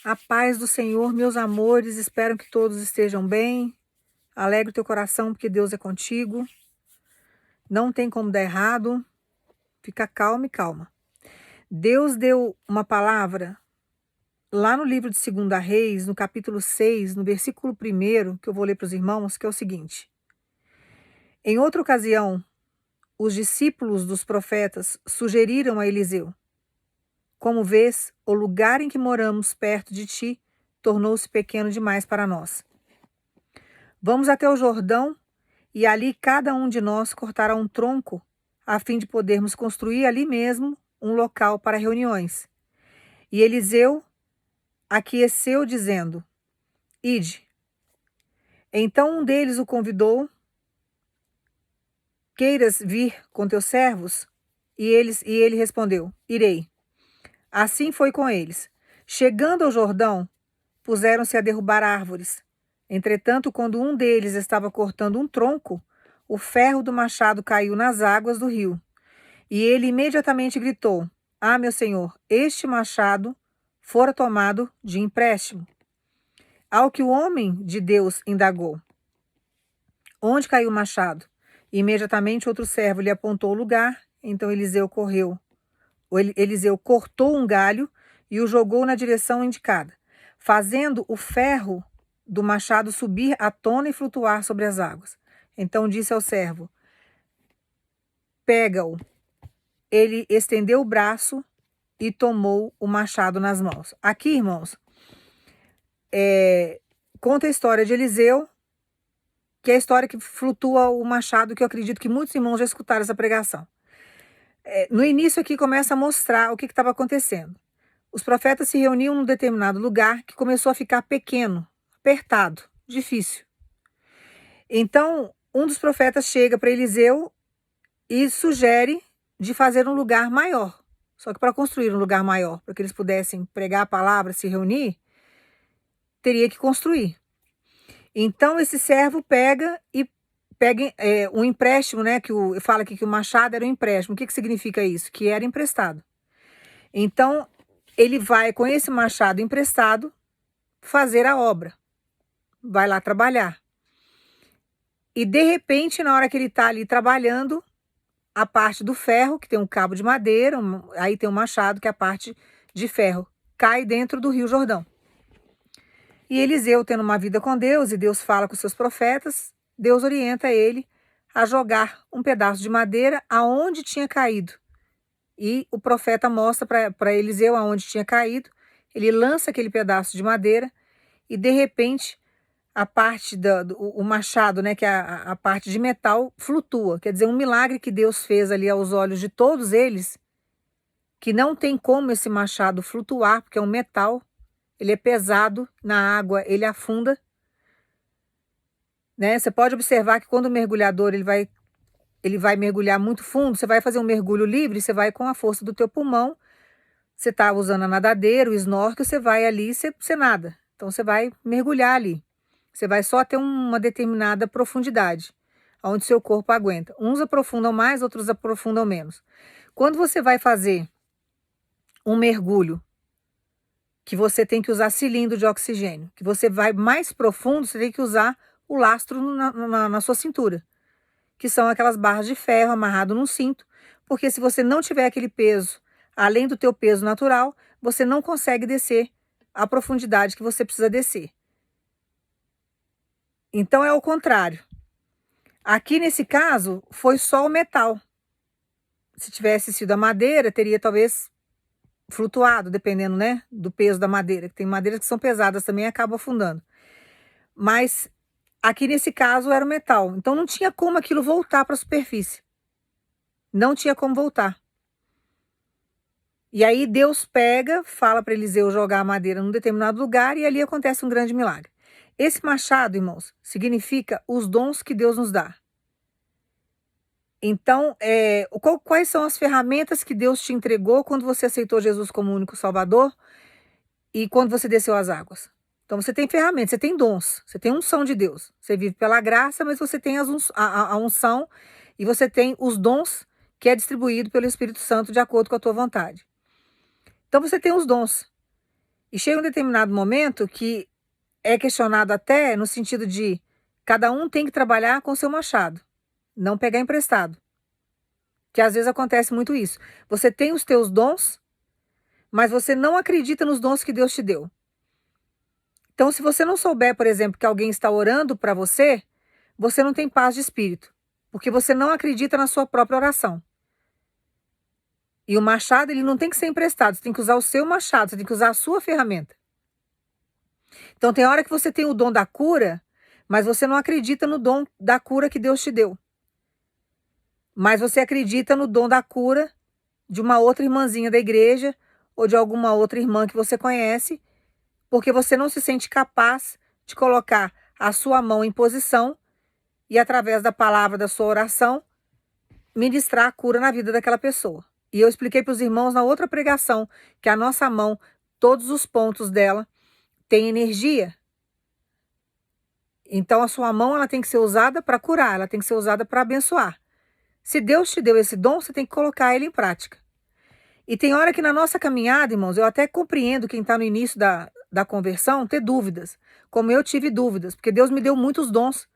A paz do Senhor, meus amores, espero que todos estejam bem. Alegre o teu coração, porque Deus é contigo. Não tem como dar errado. Fica calmo e calma. Deus deu uma palavra lá no livro de 2 Reis, no capítulo 6, no versículo 1, que eu vou ler para os irmãos, que é o seguinte. Em outra ocasião, os discípulos dos profetas sugeriram a Eliseu: como vês, o lugar em que moramos perto de ti tornou-se pequeno demais para nós. Vamos até o Jordão e ali cada um de nós cortará um tronco, a fim de podermos construir ali mesmo um local para reuniões. E Eliseu aqueceu, dizendo: ide. Então um deles o convidou: queiras vir com teus servos? E ele respondeu: irei. Assim foi com eles. Chegando ao Jordão, puseram-se a derrubar árvores. Entretanto, quando um deles estava cortando um tronco, o ferro do machado caiu nas águas do rio. E ele imediatamente gritou: ah, meu senhor, este machado fora tomado de empréstimo. Ao que o homem de Deus indagou: onde caiu o machado? E imediatamente outro servo lhe apontou o lugar. Então Eliseu cortou um galho e o jogou na direção indicada, fazendo o ferro do machado subir à tona e flutuar sobre as águas. Então disse ao servo: pega-o. Ele estendeu o braço e tomou o machado nas mãos. Aqui, irmãos, conta a história de Eliseu, que é a história que flutua o machado, que eu acredito que muitos irmãos já escutaram essa pregação. No início aqui começa a mostrar o que estava acontecendo. Os profetas se reuniam num determinado lugar que começou a ficar pequeno, apertado, difícil. Então, um dos profetas chega para Eliseu e sugere de fazer um lugar maior. Só que para construir um lugar maior, para que eles pudessem pregar a palavra, se reunir, teria que construir. Então, esse servo pega um empréstimo, né? Fala aqui que o machado era um empréstimo. O que significa isso? Que era emprestado. Então, ele vai com esse machado emprestado fazer a obra. Vai lá trabalhar. E, de repente, na hora que ele está ali trabalhando, a parte do ferro, que tem um cabo de madeira, aí tem um machado, que é a parte de ferro, cai dentro do Rio Jordão. E Eliseu, tendo uma vida com Deus, e Deus fala com os seus profetas, Deus orienta ele a jogar um pedaço de madeira aonde tinha caído. E o profeta mostra para Eliseu aonde tinha caído, ele lança aquele pedaço de madeira e, de repente, a parte o machado, né, que é a parte de metal, flutua. Quer dizer, um milagre que Deus fez ali aos olhos de todos eles, que não tem como esse machado flutuar, porque é um metal, ele é pesado, na água ele afunda. Né? Você pode observar que quando o mergulhador ele vai mergulhar muito fundo, você vai fazer um mergulho livre, você vai com a força do teu pulmão, você está usando a nadadeira, o snorkel, você vai ali, você nada. Então você vai mergulhar ali. Você vai só ter uma determinada profundidade, onde seu corpo aguenta. Uns aprofundam mais, outros aprofundam menos. Quando você vai fazer um mergulho, que você tem que usar cilindro de oxigênio, que você vai mais profundo, você tem que usar o lastro na sua cintura, que são aquelas barras de ferro amarrado num cinto, porque se você não tiver aquele peso, além do teu peso natural, você não consegue descer a profundidade que você precisa descer. Então é o contrário. Aqui nesse caso foi só o metal. Se tivesse sido a madeira, teria talvez flutuado, dependendo, né, do peso da madeira. Tem madeiras que são pesadas também e acabam afundando. Mas aqui nesse caso era o metal. Então não tinha como aquilo voltar para a superfície. Não tinha como voltar. E aí Deus pega, fala para Eliseu jogar a madeira num determinado lugar e ali acontece um grande milagre. Esse machado, irmãos, significa os dons que Deus nos dá. Então, quais são as ferramentas que Deus te entregou quando você aceitou Jesus como único Salvador e quando você desceu as águas? Então, você tem ferramentas, você tem dons, você tem unção de Deus. Você vive pela graça, mas você tem a unção e você tem os dons que é distribuído pelo Espírito Santo de acordo com a tua vontade. Então, você tem os dons. E chega um determinado momento que é questionado até no sentido de cada um tem que trabalhar com o seu machado, não pegar emprestado. Que às vezes acontece muito isso. Você tem os teus dons, mas você não acredita nos dons que Deus te deu. Então, se você não souber, por exemplo, que alguém está orando para você, você não tem paz de espírito, porque você não acredita na sua própria oração. E o machado, ele não tem que ser emprestado, você tem que usar o seu machado, você tem que usar a sua ferramenta. Então, tem hora que você tem o dom da cura, mas você não acredita no dom da cura que Deus te deu. Mas você acredita no dom da cura de uma outra irmãzinha da igreja ou de alguma outra irmã que você conhece, porque você não se sente capaz de colocar a sua mão em posição e, através da palavra da sua oração, ministrar a cura na vida daquela pessoa. E eu expliquei para os irmãos na outra pregação que a nossa mão, todos os pontos dela, tem energia. Então a sua mão ela tem que ser usada para curar, ela tem que ser usada para abençoar. Se Deus te deu esse dom, você tem que colocar ele em prática. E tem hora que na nossa caminhada, irmãos, eu até compreendo quem está no início da conversão ter dúvidas, como eu tive dúvidas, porque Deus me deu muitos dons.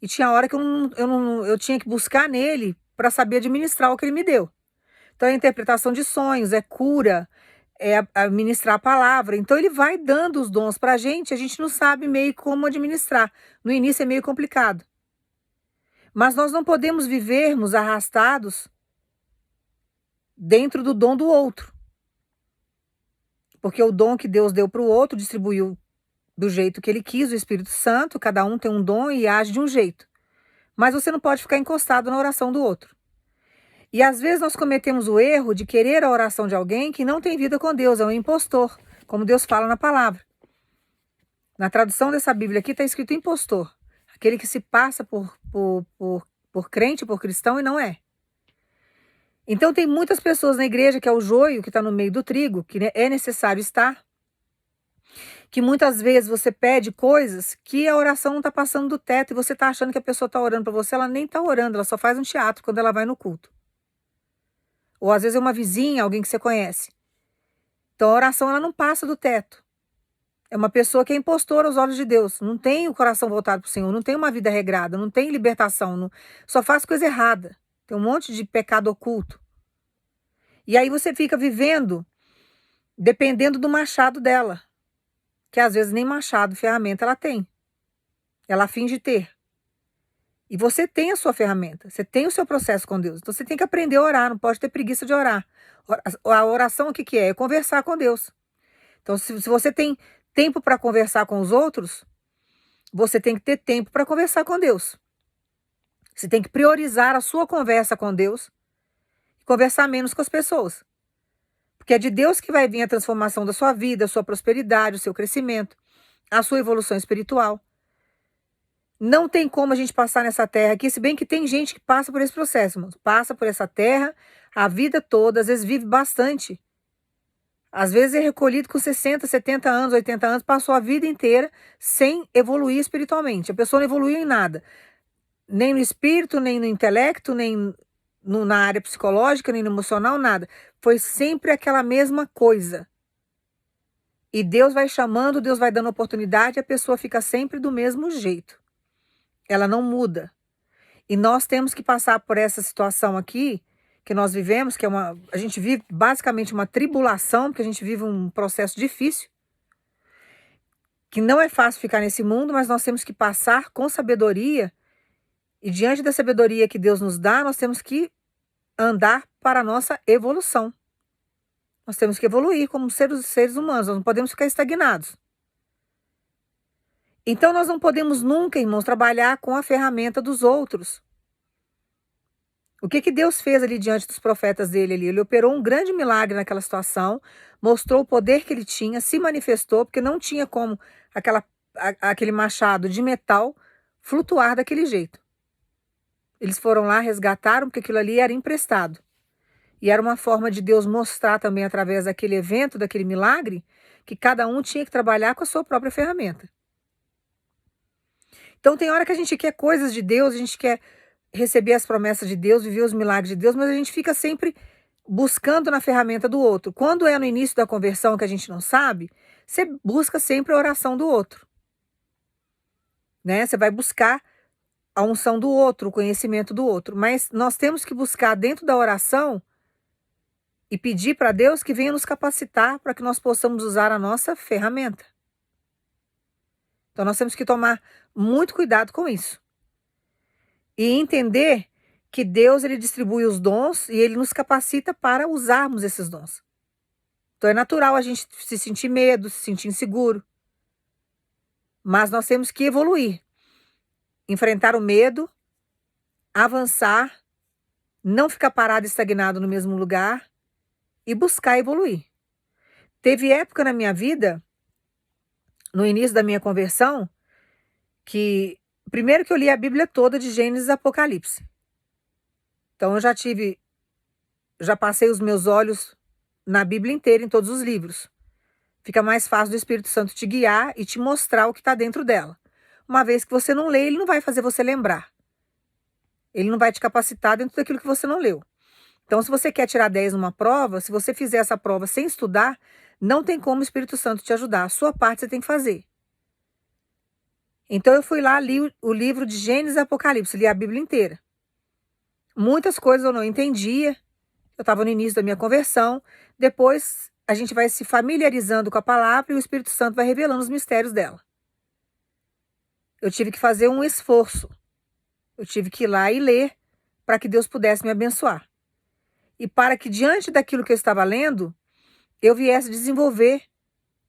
E tinha hora que eu tinha que buscar nele para saber administrar o que ele me deu. Então é interpretação de sonhos, é cura, é administrar a palavra. Então ele vai dando os dons para a gente não sabe meio como administrar. No início é meio complicado. Mas nós não podemos vivermos arrastados dentro do dom do outro. Porque o dom que Deus deu para o outro distribuiu do jeito que ele quis, o Espírito Santo, cada um tem um dom e age de um jeito. Mas você não pode ficar encostado na oração do outro. E às vezes nós cometemos o erro de querer a oração de alguém que não tem vida com Deus, é um impostor, como Deus fala na palavra. Na tradução dessa Bíblia aqui está escrito impostor, aquele que se passa por crente, por cristão e não é. Então tem muitas pessoas na igreja que é o joio que está no meio do trigo, que é necessário estar, que muitas vezes você pede coisas que a oração não está passando do teto e você está achando que a pessoa está orando para você, ela nem está orando, ela só faz um teatro quando ela vai no culto. Ou às vezes é uma vizinha, alguém que você conhece. Então a oração ela não passa do teto. É uma pessoa que é impostora aos olhos de Deus, não tem o coração voltado para o Senhor, não tem uma vida regrada, não tem libertação, só faz coisa errada. Tem um monte de pecado oculto. E aí você fica vivendo dependendo do machado dela, que às vezes nem machado, ferramenta ela tem. Ela finge ter. E você tem a sua ferramenta, você tem o seu processo com Deus. Então você tem que aprender a orar, não pode ter preguiça de orar. A oração o que que é? É conversar com Deus. Então se você tem tempo para conversar com os outros, você tem que ter tempo para conversar com Deus. Você tem que priorizar a sua conversa com Deus e conversar menos com as pessoas. Porque é de Deus que vai vir a transformação da sua vida, a sua prosperidade, o seu crescimento, a sua evolução espiritual. Não tem como a gente passar nessa terra aqui, se bem que tem gente que passa por esse processo, irmãos. Passa por essa terra a vida toda, às vezes vive bastante. Às vezes é recolhido com 60, 70 anos, 80 anos, passou a vida inteira sem evoluir espiritualmente. A pessoa não evoluiu em nada. Nem no espírito, nem no intelecto, nem na área psicológica, nem no emocional, nada. Foi sempre aquela mesma coisa. E Deus vai chamando, Deus vai dando oportunidade, a pessoa fica sempre do mesmo jeito. Ela não muda. E nós temos que passar por essa situação aqui, que nós vivemos, que a gente vive basicamente uma tribulação, porque a gente vive um processo difícil, que não é fácil ficar nesse mundo, mas nós temos que passar com sabedoria. E diante da sabedoria que Deus nos dá, nós temos que andar para a nossa evolução. Nós temos que evoluir como seres humanos, nós não podemos ficar estagnados. Então nós não podemos nunca, irmãos, trabalhar com a ferramenta dos outros. O que Deus fez ali diante dos profetas dele ali? Ele operou um grande milagre naquela situação, mostrou o poder que ele tinha, se manifestou, porque não tinha como aquele machado de metal flutuar daquele jeito. Eles foram lá, resgataram, porque aquilo ali era emprestado. E era uma forma de Deus mostrar também, através daquele evento, daquele milagre, que cada um tinha que trabalhar com a sua própria ferramenta. Então tem hora que a gente quer coisas de Deus, a gente quer receber as promessas de Deus, viver os milagres de Deus, mas a gente fica sempre buscando na ferramenta do outro. Quando é no início da conversão que a gente não sabe, você busca sempre a oração do outro, né? Você vai buscar a unção do outro, o conhecimento do outro. Mas nós temos que buscar dentro da oração e pedir para Deus que venha nos capacitar para que nós possamos usar a nossa ferramenta. Então nós temos que tomar muito cuidado com isso. E entender que Deus ele distribui os dons e ele nos capacita para usarmos esses dons. Então é natural a gente se sentir medo, se sentir inseguro. Mas nós temos que evoluir, enfrentar o medo, avançar, não ficar parado, estagnado no mesmo lugar e buscar evoluir. Teve época na minha vida, no início da minha conversão, que primeiro que eu li a Bíblia toda de Gênesis a Apocalipse. Então eu já passei os meus olhos na Bíblia inteira, em todos os livros. Fica mais fácil do Espírito Santo te guiar e te mostrar o que está dentro dela. Uma vez que você não lê, ele não vai fazer você lembrar. Ele não vai te capacitar dentro daquilo que você não leu. Então, se você quer tirar 10 numa prova, se você fizer essa prova sem estudar, não tem como o Espírito Santo te ajudar. A sua parte você tem que fazer. Então, eu fui lá, li o livro de Gênesis e Apocalipse, li a Bíblia inteira. Muitas coisas eu não entendia. Eu estava no início da minha conversão. Depois, a gente vai se familiarizando com a palavra e o Espírito Santo vai revelando os mistérios dela. Eu tive que fazer um esforço. Eu tive que ir lá e ler para que Deus pudesse me abençoar. E para que diante daquilo que eu estava lendo, eu viesse desenvolver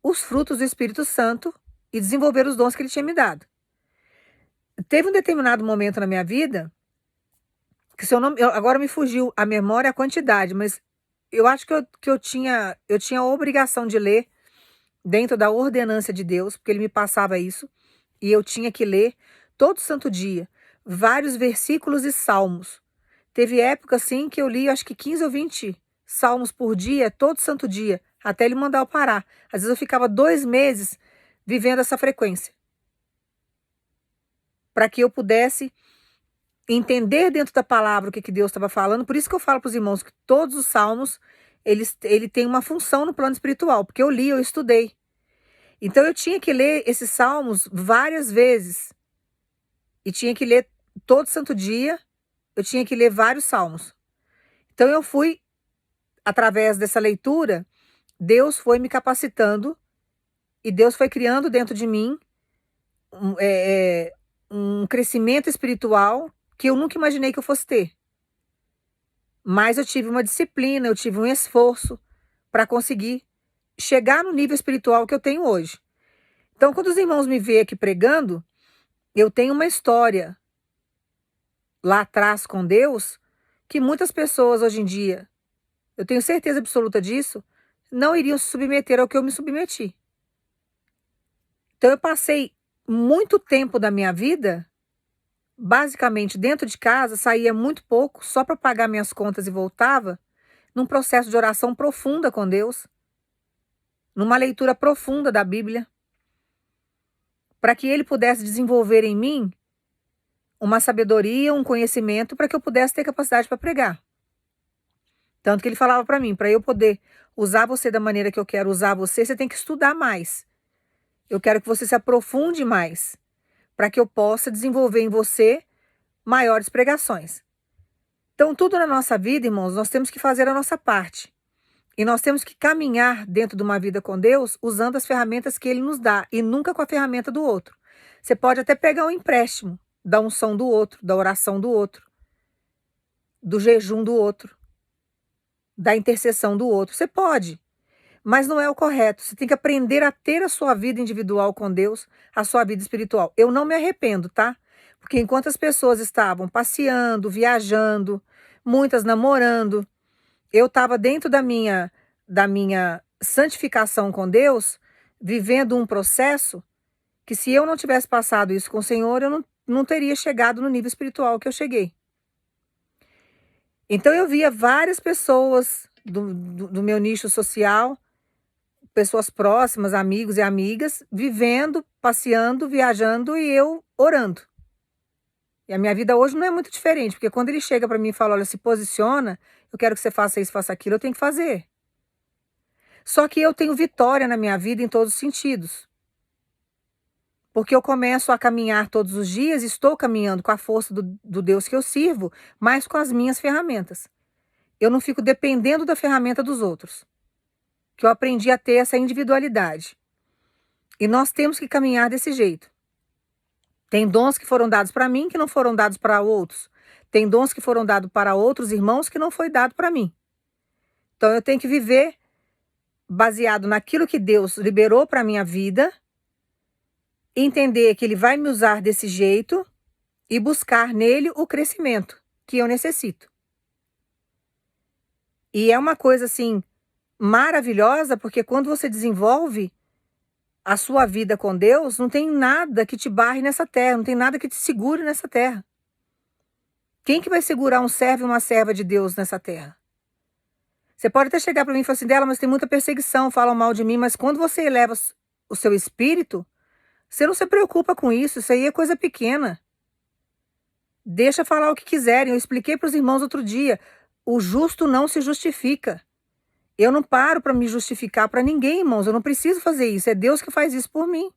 os frutos do Espírito Santo e desenvolver os dons que ele tinha me dado. Teve um determinado momento na minha vida, que se eu não, agora me fugiu a memória e a quantidade, mas eu acho que eu tinha a obrigação de ler dentro da ordenância de Deus, porque ele me passava isso, e eu tinha que ler todo santo dia, vários versículos e salmos. Teve época, assim, que eu li, acho que 15 ou 20 salmos por dia, todo santo dia, até ele mandar eu parar. Às vezes eu ficava 2 meses vivendo essa frequência. Para que eu pudesse entender dentro da palavra o que Deus estava falando. Por isso que eu falo para os irmãos que todos os salmos, ele tem uma função no plano espiritual, porque eu li, eu estudei. Então eu tinha que ler esses salmos várias vezes. E tinha que ler todo santo dia, eu tinha que ler vários salmos. Então eu fui, através dessa leitura, Deus foi me capacitando e Deus foi criando dentro de mim um crescimento espiritual que eu nunca imaginei que eu fosse ter. Mas eu tive uma disciplina, eu tive um esforço para conseguir chegar no nível espiritual que eu tenho hoje. Então, quando os irmãos me veem aqui pregando, eu tenho uma história lá atrás com Deus que muitas pessoas hoje em dia, eu tenho certeza absoluta disso, não iriam se submeter ao que eu me submeti. Então eu passei muito tempo da minha vida, basicamente dentro de casa, saía muito pouco, só para pagar minhas contas e voltava, num processo de oração profunda com Deus, numa leitura profunda da Bíblia, para que Ele pudesse desenvolver em mim uma sabedoria, um conhecimento, para que eu pudesse ter capacidade para pregar. Tanto que Ele falava para mim, para eu poder usar você da maneira que eu quero usar você, você tem que estudar mais. Eu quero que você se aprofunde mais, para que eu possa desenvolver em você maiores pregações. Então, tudo na nossa vida, irmãos, nós temos que fazer a nossa parte. E nós temos que caminhar dentro de uma vida com Deus usando as ferramentas que Ele nos dá e nunca com a ferramenta do outro. Você pode até pegar um empréstimo da unção do outro, da oração do outro, do jejum do outro, da intercessão do outro. Você pode, mas não é o correto. Você tem que aprender a ter a sua vida individual com Deus, a sua vida espiritual. Eu não me arrependo, tá? Porque enquanto as pessoas estavam passeando, viajando, muitas namorando, eu estava dentro da minha santificação com Deus, vivendo um processo que se eu não tivesse passado isso com o Senhor, eu não teria chegado no nível espiritual que eu cheguei. Então eu via várias pessoas do meu nicho social, pessoas próximas, amigos e amigas, vivendo, passeando, viajando e eu orando. E a minha vida hoje não é muito diferente, porque quando ele chega para mim e fala, olha, se posiciona, eu quero que você faça isso, faça aquilo, eu tenho que fazer. Só que eu tenho vitória na minha vida em todos os sentidos. Porque eu começo a caminhar todos os dias, estou caminhando com a força do Deus que eu sirvo, mas com as minhas ferramentas. Eu não fico dependendo da ferramenta dos outros. Que eu aprendi a ter essa individualidade. E nós temos que caminhar desse jeito. Tem dons que foram dados para mim que não foram dados para outros. Tem dons que foram dados para outros irmãos que não foi dado para mim. Então eu tenho que viver baseado naquilo que Deus liberou para a minha vida, entender que Ele vai me usar desse jeito e buscar nele o crescimento que eu necessito. E é uma coisa assim maravilhosa, porque quando você desenvolve a sua vida com Deus, não tem nada que te barre nessa terra, não tem nada que te segure nessa terra. Quem que vai segurar um servo e uma serva de Deus nessa terra? Você pode até chegar para mim e falar assim, dela, mas tem muita perseguição, falam mal de mim, mas quando você eleva o seu espírito, você não se preocupa com isso aí é coisa pequena. Deixa falar o que quiserem. Eu expliquei para os irmãos outro dia, o justo não se justifica. Eu não paro para me justificar para ninguém, irmãos, eu não preciso fazer isso, é Deus que faz isso por mim.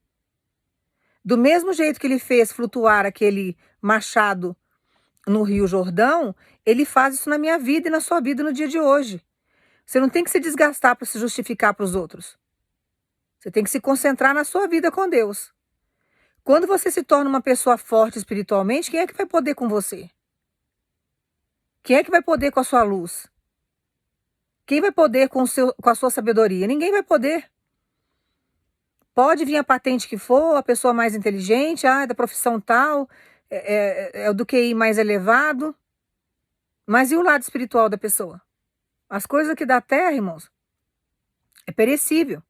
Do mesmo jeito que Ele fez flutuar aquele machado no Rio Jordão, Ele faz isso na minha vida e na sua vida no dia de hoje. Você não tem que se desgastar para se justificar para os outros. Você tem que se concentrar na sua vida com Deus. Quando você se torna uma pessoa forte espiritualmente, quem é que vai poder com você? Quem é que vai poder com a sua luz? Quem vai poder com a sua sabedoria? Ninguém vai poder. Pode vir a patente que for, a pessoa mais inteligente, da profissão tal, é do QI mais elevado. Mas e o lado espiritual da pessoa? As coisas aqui da terra, irmãos, é perecível.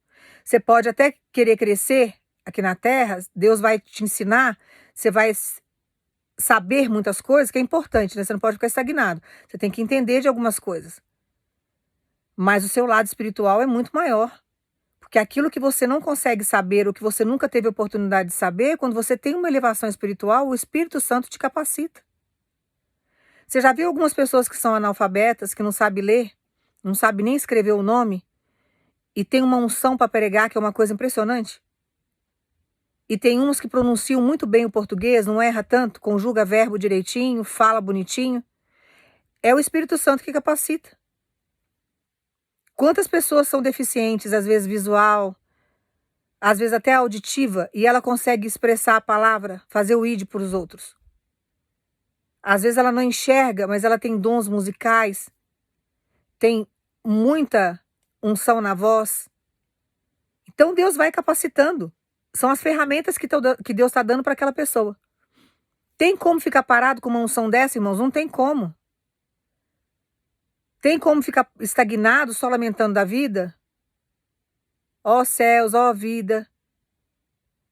Você pode até querer crescer aqui na terra, Deus vai te ensinar, você vai saber muitas coisas, que é importante, né? Você não pode ficar estagnado. Você tem que entender de algumas coisas. Mas o seu lado espiritual é muito maior. Porque aquilo que você não consegue saber, ou que você nunca teve oportunidade de saber, quando você tem uma elevação espiritual, o Espírito Santo te capacita. Você já viu algumas pessoas que são analfabetas, que não sabem ler, não sabem nem escrever o nome, e tem uma unção para pregar, que é uma coisa impressionante? E tem uns que pronunciam muito bem o português, não erra tanto, conjuga verbo direitinho, fala bonitinho. É o Espírito Santo que capacita. Quantas pessoas são deficientes, às vezes visual, às vezes até auditiva, e ela consegue expressar a palavra, fazer o id para os outros? Às vezes ela não enxerga, mas ela tem dons musicais, tem muita unção na voz. Então Deus vai capacitando. São as ferramentas que Deus está dando para aquela pessoa. Tem como ficar parado com uma unção dessa, irmãos? Não tem como. Tem como ficar estagnado, só lamentando da vida? Ó céus, ó vida.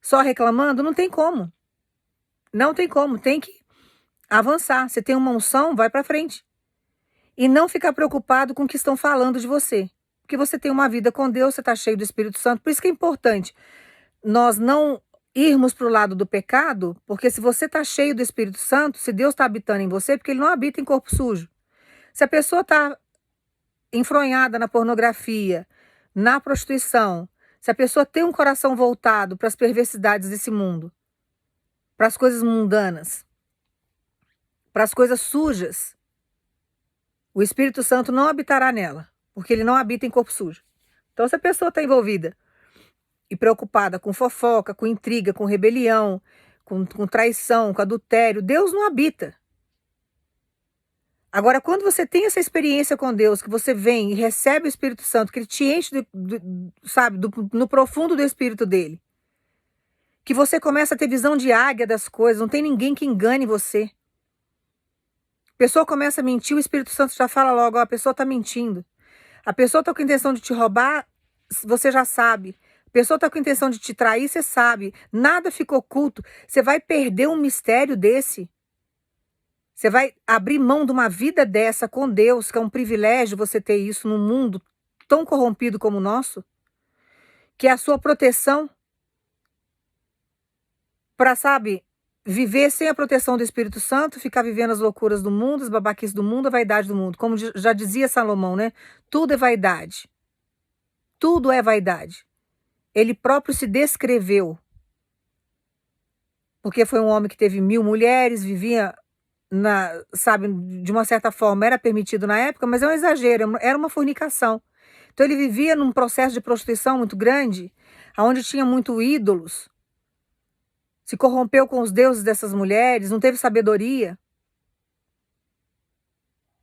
Só reclamando? Não tem como. Não tem como. Tem que avançar. Você tem uma unção, vai para frente. E não ficar preocupado com o que estão falando de você. Porque você tem uma vida com Deus, você está cheio do Espírito Santo. Por isso que é importante nós não irmos para o lado do pecado, porque se você está cheio do Espírito Santo, se Deus está habitando em você, porque Ele não habita em corpo sujo. Se a pessoa está enfronhada na pornografia, na prostituição, se a pessoa tem um coração voltado para as perversidades desse mundo, para as coisas mundanas, para as coisas sujas, o Espírito Santo não habitará nela, porque ele não habita em corpo sujo. Então, se a pessoa está envolvida e preocupada com fofoca, com intriga, com rebelião, com traição, com adultério, Deus não habita. Agora, quando você tem essa experiência com Deus, que você vem e recebe o Espírito Santo, que Ele te enche, no profundo do Espírito dele, que você começa a ter visão de águia das coisas, não tem ninguém que engane você. A pessoa começa a mentir, o Espírito Santo já fala logo, a pessoa está mentindo. A pessoa está com a intenção de te roubar, você já sabe. A pessoa está com a intenção de te trair, você sabe. Nada fica oculto. Você vai perder um mistério desse. Você vai abrir mão de uma vida dessa com Deus, que é um privilégio você ter isso num mundo tão corrompido como o nosso, que é a sua proteção para, sabe, viver sem a proteção do Espírito Santo, ficar vivendo as loucuras do mundo, as babaquices do mundo, a vaidade do mundo. Como já dizia Salomão, né? Tudo é vaidade. Tudo é vaidade. Ele próprio se descreveu, porque foi um homem que teve 1000 mulheres, vivia sabe, de uma certa forma era permitido na época, mas é um exagero, era uma fornicação. Então ele vivia num processo de prostituição muito grande, aonde tinha muito ídolos, se corrompeu com os deuses dessas mulheres, não teve sabedoria.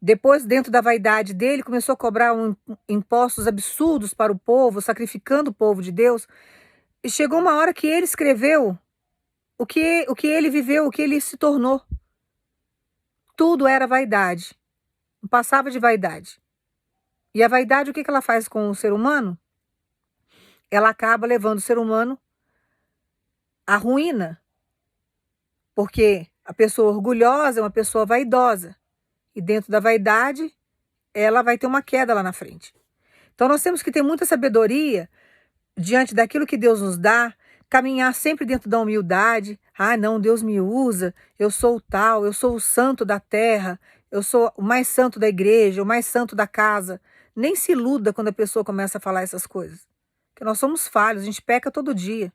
Depois, dentro da vaidade dele, começou a cobrar impostos absurdos para o povo, sacrificando o povo de Deus. E chegou uma hora que ele escreveu o que ele viveu, o que ele se tornou. Tudo era vaidade, não passava de vaidade. E a vaidade, o que ela faz com o ser humano? Ela acaba levando o ser humano à ruína, porque a pessoa orgulhosa é uma pessoa vaidosa, e dentro da vaidade, ela vai ter uma queda lá na frente. Então nós temos que ter muita sabedoria diante daquilo que Deus nos dá, caminhar sempre dentro da humildade. Ah, não, Deus me usa, eu sou o tal, eu sou o santo da terra, eu sou o mais santo da igreja, o mais santo da casa. Nem se iluda quando a pessoa começa a falar essas coisas, porque nós somos falhos, a gente peca todo dia.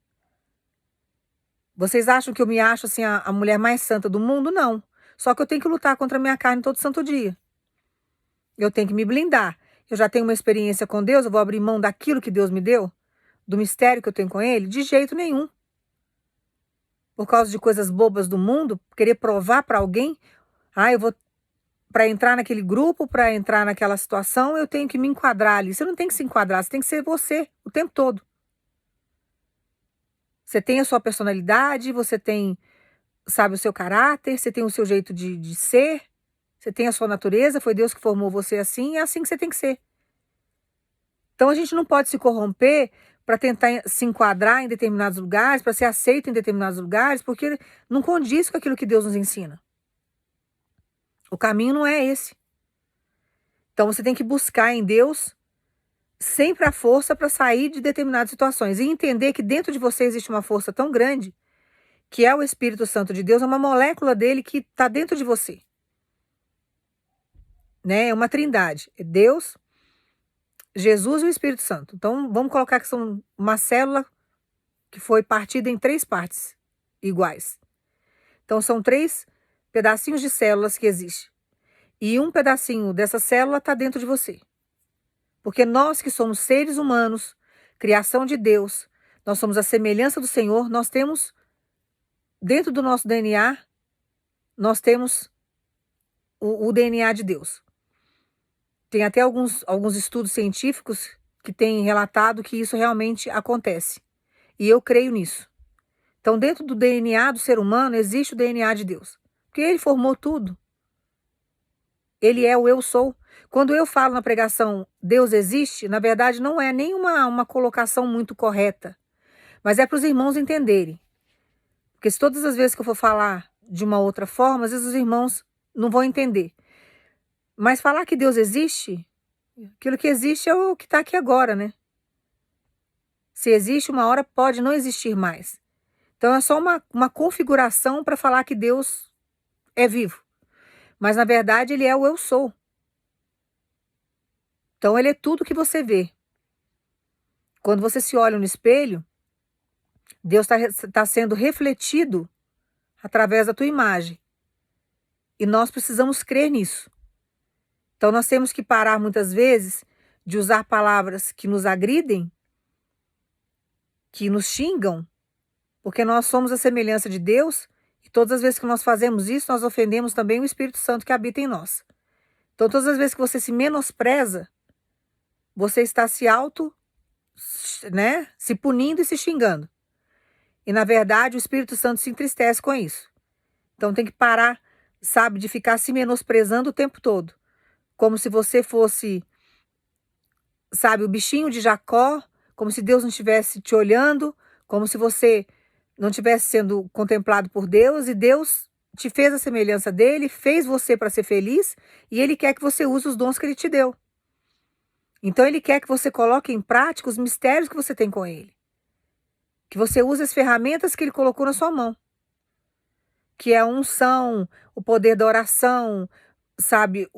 Vocês acham que eu me acho assim a mulher mais santa do mundo? Não. Só que eu tenho que lutar contra a minha carne todo santo dia. Eu tenho que me blindar. Eu já tenho uma experiência com Deus, eu vou abrir mão daquilo que Deus me deu, do mistério que eu tenho com Ele? De jeito nenhum. Por causa de coisas bobas do mundo, querer provar para alguém, eu vou, para entrar naquele grupo, para entrar naquela situação, eu tenho que me enquadrar ali. Você não tem que se enquadrar, você tem que ser você o tempo todo. Você tem a sua personalidade, você tem, sabe, o seu caráter, você tem o seu jeito de ser, você tem a sua natureza, foi Deus que formou você assim, é assim que você tem que ser. Então a gente não pode se corromper para tentar se enquadrar em determinados lugares, para ser aceito em determinados lugares, porque não condiz com aquilo que Deus nos ensina. O caminho não é esse. Então você tem que buscar em Deus sempre a força para sair de determinadas situações e entender que dentro de você existe uma força tão grande, que é o Espírito Santo de Deus, é uma molécula dele que está dentro de você. Né? É uma trindade. É Deus, Jesus e o Espírito Santo. Então vamos colocar que são uma célula que foi partida em 3 partes iguais. Então são 3 pedacinhos de células que existem. E um pedacinho dessa célula está dentro de você. Porque nós que somos seres humanos, criação de Deus, nós somos a semelhança do Senhor, nós temos, dentro do nosso DNA, nós temos o DNA de Deus. Tem até alguns estudos científicos que têm relatado que isso realmente acontece. E eu creio nisso. Então, dentro do DNA do ser humano, existe o DNA de Deus. Porque ele formou tudo. Ele é o eu sou. Quando eu falo na pregação Deus existe, na verdade não é nem uma colocação muito correta. Mas é para os irmãos entenderem. Porque se todas as vezes que eu for falar de uma outra forma, às vezes os irmãos não vão entender. Mas falar que Deus existe, aquilo que existe é o que está aqui agora, né? Se existe, uma hora pode não existir mais. Então é só uma configuração para falar que Deus é vivo. Mas na verdade ele é o eu sou. Então ele é tudo que você vê. Quando você se olha no espelho, Deus está sendo refletido através da tua imagem. E nós precisamos crer nisso. Então nós temos que parar muitas vezes de usar palavras que nos agridem, que nos xingam, porque nós somos a semelhança de Deus e todas as vezes que nós fazemos isso, nós ofendemos também o Espírito Santo que habita em nós. Então todas as vezes que você se menospreza, você está se punindo e se xingando. E na verdade o Espírito Santo se entristece com isso. Então tem que parar, sabe, de ficar se menosprezando o tempo todo. Como se você fosse, sabe, o bichinho de Jacó, como se Deus não estivesse te olhando, como se você não estivesse sendo contemplado por Deus, e Deus te fez a semelhança dele, fez você para ser feliz, e ele quer que você use os dons que ele te deu. Então ele quer que você coloque em prática os mistérios que você tem com ele. Que você use as ferramentas que ele colocou na sua mão. Que é a unção, o poder da oração, sabe,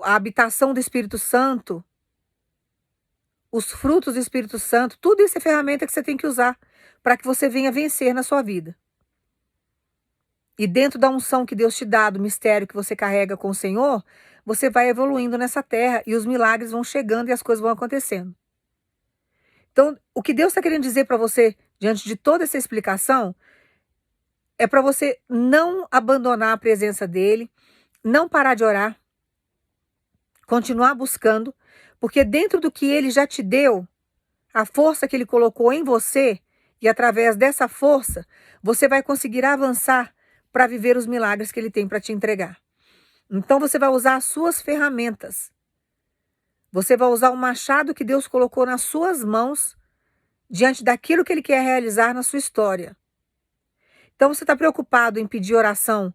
a habitação do Espírito Santo. os frutos do Espírito Santo, tudo isso é ferramenta que você tem que usar para que você venha vencer na sua vida. E dentro da unção que Deus te dá, do mistério que você carrega com o Senhor, você vai evoluindo nessa terra e os milagres vão chegando e as coisas vão acontecendo. Então, o que Deus está querendo dizer para você, diante de toda essa explicação, é para você não abandonar a presença dele, não parar de orar, continuar buscando, porque dentro do que ele já te deu, a força que ele colocou em você, e através dessa força, você vai conseguir avançar para viver os milagres que ele tem para te entregar. Então você vai usar as suas ferramentas. Você vai usar o machado que Deus colocou nas suas mãos diante daquilo que ele quer realizar na sua história. Então você está preocupado em pedir oração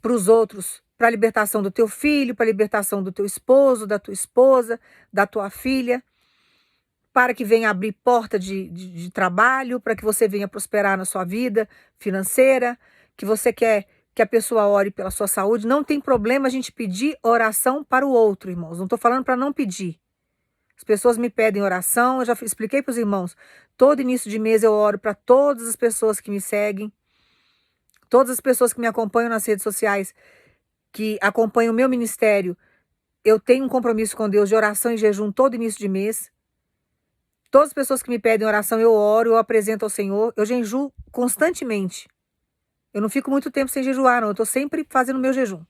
para os outros, para a libertação do teu filho, para a libertação do teu esposo, da tua esposa, da tua filha, para que venha abrir porta de trabalho, para que você venha prosperar na sua vida financeira, que você quer que a pessoa ore pela sua saúde. Não tem problema a gente pedir oração para o outro, irmãos. Não estou falando para não pedir. As pessoas me pedem oração, eu já expliquei para os irmãos. Todo início de mês eu oro para todas as pessoas que me seguem, todas as pessoas que me acompanham nas redes sociais, que acompanham o meu ministério. Eu tenho um compromisso com Deus de oração e jejum todo início de mês. Todas as pessoas que me pedem oração, eu oro, eu apresento ao Senhor. Eu jejuo constantemente. Eu não fico muito tempo sem jejuar, não. Eu estou sempre fazendo o meu jejum.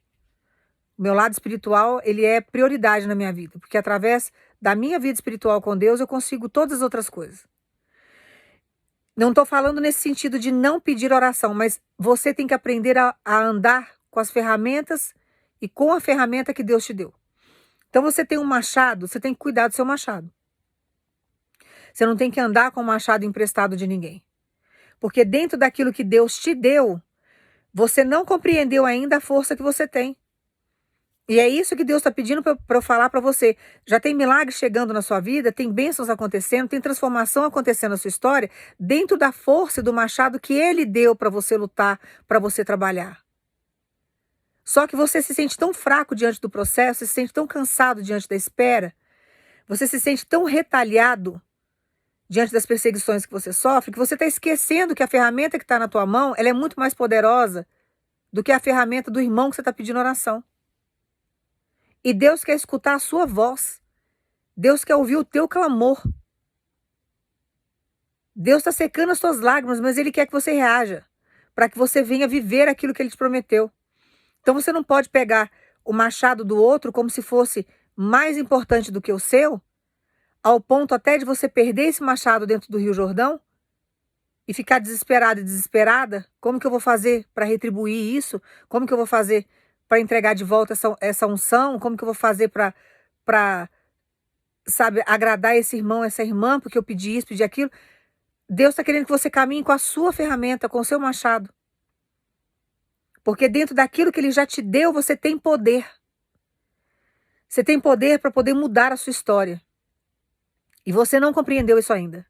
O meu lado espiritual, ele é prioridade na minha vida. Porque através da minha vida espiritual com Deus, eu consigo todas as outras coisas. Não estou falando nesse sentido de não pedir oração, mas você tem que aprender a andar com as ferramentas e com a ferramenta que Deus te deu. Então você tem um machado, você tem que cuidar do seu machado. Você não tem que andar com o machado emprestado de ninguém. Porque dentro daquilo que Deus te deu, você não compreendeu ainda a força que você tem. E é isso que Deus está pedindo para eu falar para você. Já tem milagres chegando na sua vida, tem bênçãos acontecendo, tem transformação acontecendo na sua história, dentro da força e do machado que Ele deu para você lutar, para você trabalhar. Só que você se sente tão fraco diante do processo, se sente tão cansado diante da espera, você se sente tão retalhado diante das perseguições que você sofre, que você está esquecendo que a ferramenta que está na tua mão, ela é muito mais poderosa do que a ferramenta do irmão que você está pedindo oração. E Deus quer escutar a sua voz. Deus quer ouvir o teu clamor. Deus está secando as tuas lágrimas, mas Ele quer que você reaja, para que você venha viver aquilo que Ele te prometeu. Então você não pode pegar o machado do outro como se fosse mais importante do que o seu, ao ponto até de você perder esse machado dentro do Rio Jordão e ficar desesperado e desesperada. Como que eu vou fazer para retribuir isso? Como que eu vou fazer para entregar de volta essa unção? Como que eu vou fazer para, sabe, agradar esse irmão, essa irmã, porque eu pedi isso, pedi aquilo? Deus está querendo que você caminhe com a sua ferramenta, com o seu machado. Porque dentro daquilo que Ele já te deu, você tem poder. Você tem poder para poder mudar a sua história. E você não compreendeu isso ainda.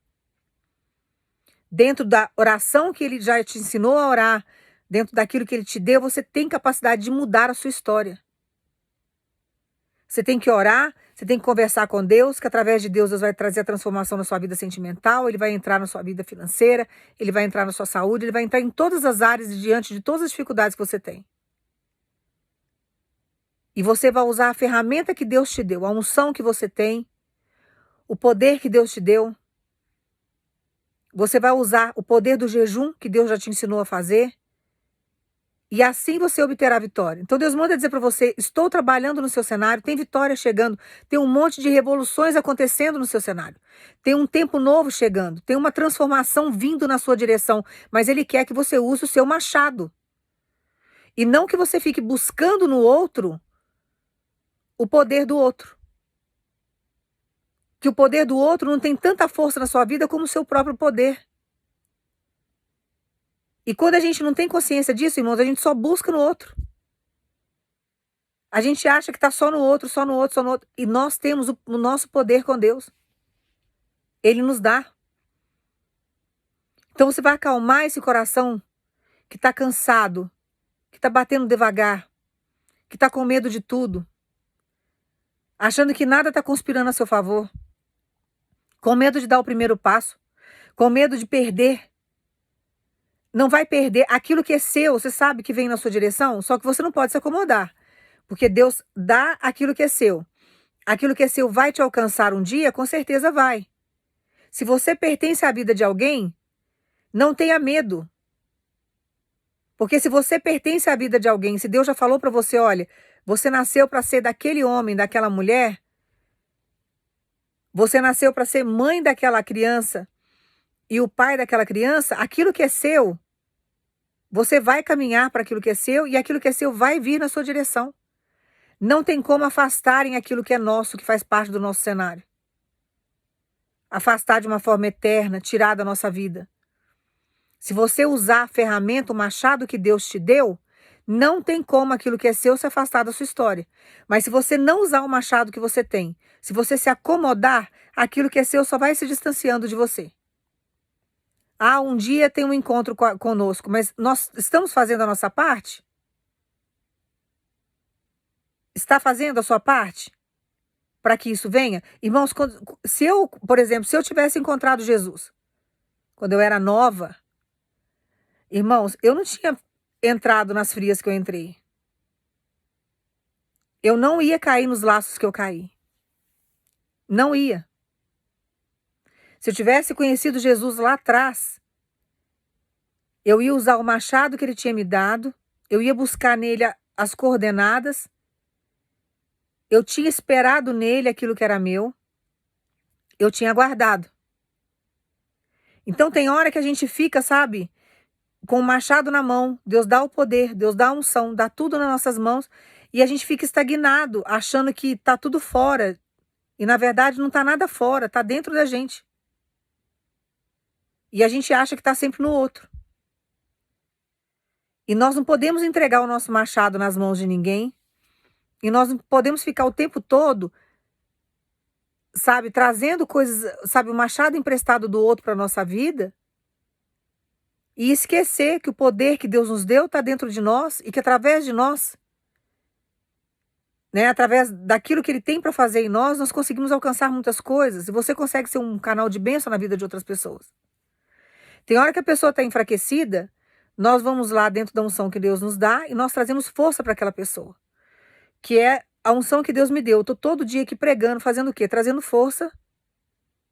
Dentro da oração que Ele já te ensinou a orar, dentro daquilo que Ele te deu, você tem capacidade de mudar a sua história. Você tem que orar, você tem que conversar com Deus, que através de Deus vai trazer a transformação na sua vida sentimental, Ele vai entrar na sua vida financeira, Ele vai entrar na sua saúde, Ele vai entrar em todas as áreas e diante de todas as dificuldades que você tem. E você vai usar a ferramenta que Deus te deu, a unção que você tem, o poder que Deus te deu. Você vai usar o poder do jejum que Deus já te ensinou a fazer. E assim você obterá vitória. Então Deus manda dizer para você, estou trabalhando no seu cenário, tem vitória chegando, tem um monte de revoluções acontecendo no seu cenário. Tem um tempo novo chegando, tem uma transformação vindo na sua direção, mas Ele quer que você use o seu machado. E não que você fique buscando no outro o poder do outro. Que o poder do outro não tem tanta força na sua vida como o seu próprio poder. E quando a gente não tem consciência disso, irmãos, a gente só busca no outro. A gente acha que está só no outro, só no outro, só no outro. E nós temos o nosso poder com Deus. Ele nos dá. Então você vai acalmar esse coração que está cansado, que está batendo devagar, que está com medo de tudo, achando que nada está conspirando a seu favor. com medo de dar o primeiro passo, com medo de perder. Não vai perder aquilo que é seu, você sabe que vem na sua direção, só que você não pode se acomodar, porque Deus dá aquilo que é seu. Aquilo que é seu vai te alcançar um dia? Com certeza vai. Se você pertence à vida de alguém, não tenha medo. Porque se você pertence à vida de alguém, se Deus já falou para você, olha, você nasceu para ser daquele homem, daquela mulher, você nasceu para ser mãe daquela criança e o pai daquela criança, aquilo que é seu, você vai caminhar para aquilo que é seu e aquilo que é seu vai vir na sua direção. Não tem como afastarem aquilo que é nosso, que faz parte do nosso cenário. Afastar de uma forma eterna, tirar da nossa vida. Se você usar a ferramenta, o machado que Deus te deu, não tem como aquilo que é seu se afastar da sua história. Mas se você não usar o machado que você tem, se você se acomodar, aquilo que é seu só vai se distanciando de você. Ah, um dia tem um encontro conosco, mas nós estamos fazendo a nossa parte? Está fazendo a sua parte para que isso venha? Irmãos, se eu, por exemplo, se eu tivesse encontrado Jesus quando eu era nova, irmãos, eu não tinha entrado nas frias que eu entrei. Eu não ia cair nos laços que eu caí. Não ia. Se eu tivesse conhecido Jesus lá atrás, eu ia usar o machado que ele tinha me dado, eu ia buscar nele as coordenadas, eu tinha esperado nele aquilo que era meu, eu tinha guardado. Então tem hora que a gente fica, sabe, com o machado na mão, Deus dá o poder, Deus dá a unção, dá tudo nas nossas mãos, e a gente fica estagnado, achando que tá tudo fora, e na verdade não tá nada fora, tá dentro da gente. E a gente acha que tá sempre no outro. E nós não podemos entregar o nosso machado nas mãos de ninguém, e nós não podemos ficar o tempo todo, sabe, trazendo coisas, sabe, o machado emprestado do outro para nossa vida, e esquecer que o poder que Deus nos deu está dentro de nós e que através de nós, né, através daquilo que Ele tem para fazer em nós, nós conseguimos alcançar muitas coisas. E você consegue ser um canal de bênção na vida de outras pessoas. Tem hora que a pessoa está enfraquecida, nós vamos lá dentro da unção que Deus nos dá e nós trazemos força para aquela pessoa, que é a unção que Deus me deu. Eu estou todo dia aqui pregando, fazendo o quê? Trazendo força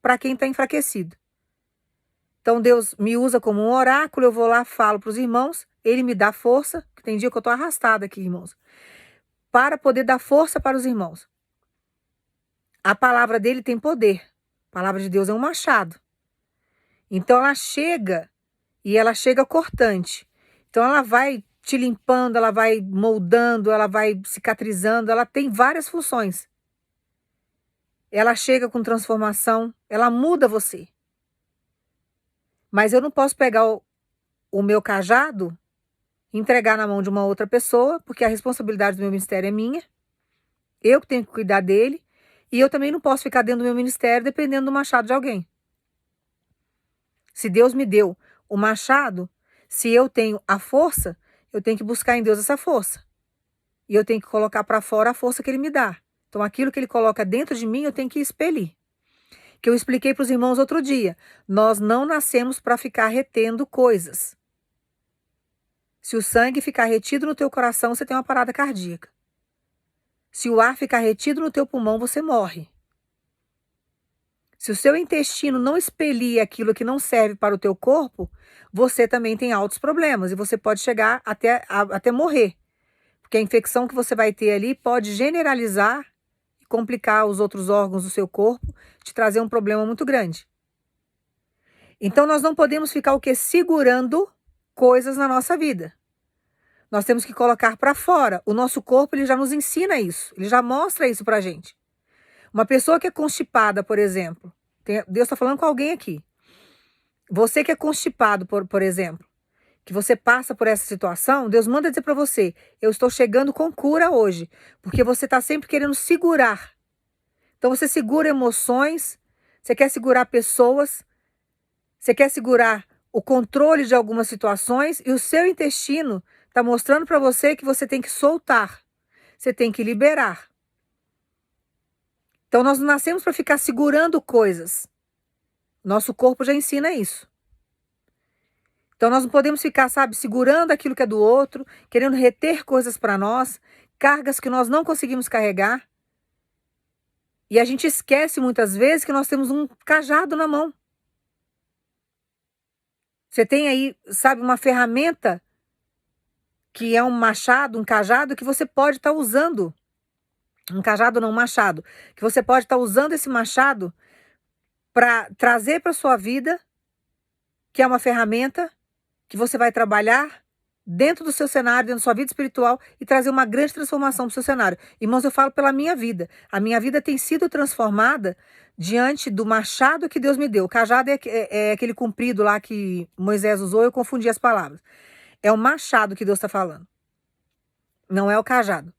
para quem está enfraquecido. Então Deus me usa como um oráculo, eu vou lá, falo para os irmãos, Ele me dá força, que tem dia que eu estou arrastada aqui, irmãos, para poder dar força para os irmãos. A palavra dele tem poder. A palavra de Deus é um machado. Então ela chega, e ela chega cortante. Então ela vai te limpando, ela vai moldando, ela vai cicatrizando, ela tem várias funções. Ela chega com transformação, ela muda você. Mas eu não posso pegar o meu cajado e entregar na mão de uma outra pessoa, porque a responsabilidade do meu ministério é minha. Eu que tenho que cuidar dele. E eu também não posso ficar dentro do meu ministério dependendo do machado de alguém. Se Deus me deu o machado, se eu tenho a força, eu tenho que buscar em Deus essa força. E eu tenho que colocar para fora a força que Ele me dá. Então aquilo que Ele coloca dentro de mim, eu tenho que expelir. Que eu expliquei para os irmãos outro dia. Nós não nascemos para ficar retendo coisas. Se o sangue ficar retido no teu coração, você tem uma parada cardíaca. Se o ar ficar retido no teu pulmão, você morre. Se o seu intestino não expelir aquilo que não serve para o teu corpo, você também tem altos problemas e você pode chegar até morrer. Porque a infecção que você vai ter ali pode generalizar e complicar os outros órgãos do seu corpo, te trazer um problema muito grande. Então nós não podemos ficar o quê? Segurando coisas na nossa vida. Nós temos que colocar para fora. O nosso corpo, ele já nos ensina isso. Ele já mostra isso pra gente. Uma pessoa que é constipada, por exemplo. Deus está falando com alguém aqui. Você que é constipado, por exemplo. Que você passa por essa situação, Deus manda dizer para você, eu estou chegando com cura hoje. Porque você está sempre querendo segurar. Então você segura emoções, você quer segurar pessoas, você quer segurar o controle de algumas situações e o seu intestino está mostrando para você que você tem que soltar, você tem que liberar. Então nós não nascemos para ficar segurando coisas. Nosso corpo já ensina isso. Então nós não podemos ficar, sabe, segurando aquilo que é do outro, querendo reter coisas para nós, cargas que nós não conseguimos carregar. E a gente esquece muitas vezes que nós temos um cajado na mão. Você tem aí, sabe, uma ferramenta que é um machado, um cajado que você pode estar usando. Um cajado não, um machado. Que você pode estar usando esse machado para trazer para sua vida, que é uma ferramenta que você vai trabalhar dentro do seu cenário, dentro da sua vida espiritual e trazer uma grande transformação para o seu cenário. Irmãos, eu falo pela minha vida. A minha vida tem sido transformada diante do machado que Deus me deu. O cajado é aquele comprido lá que Moisés usou, eu confundi as palavras. É o machado que Deus está falando. Não é o cajado.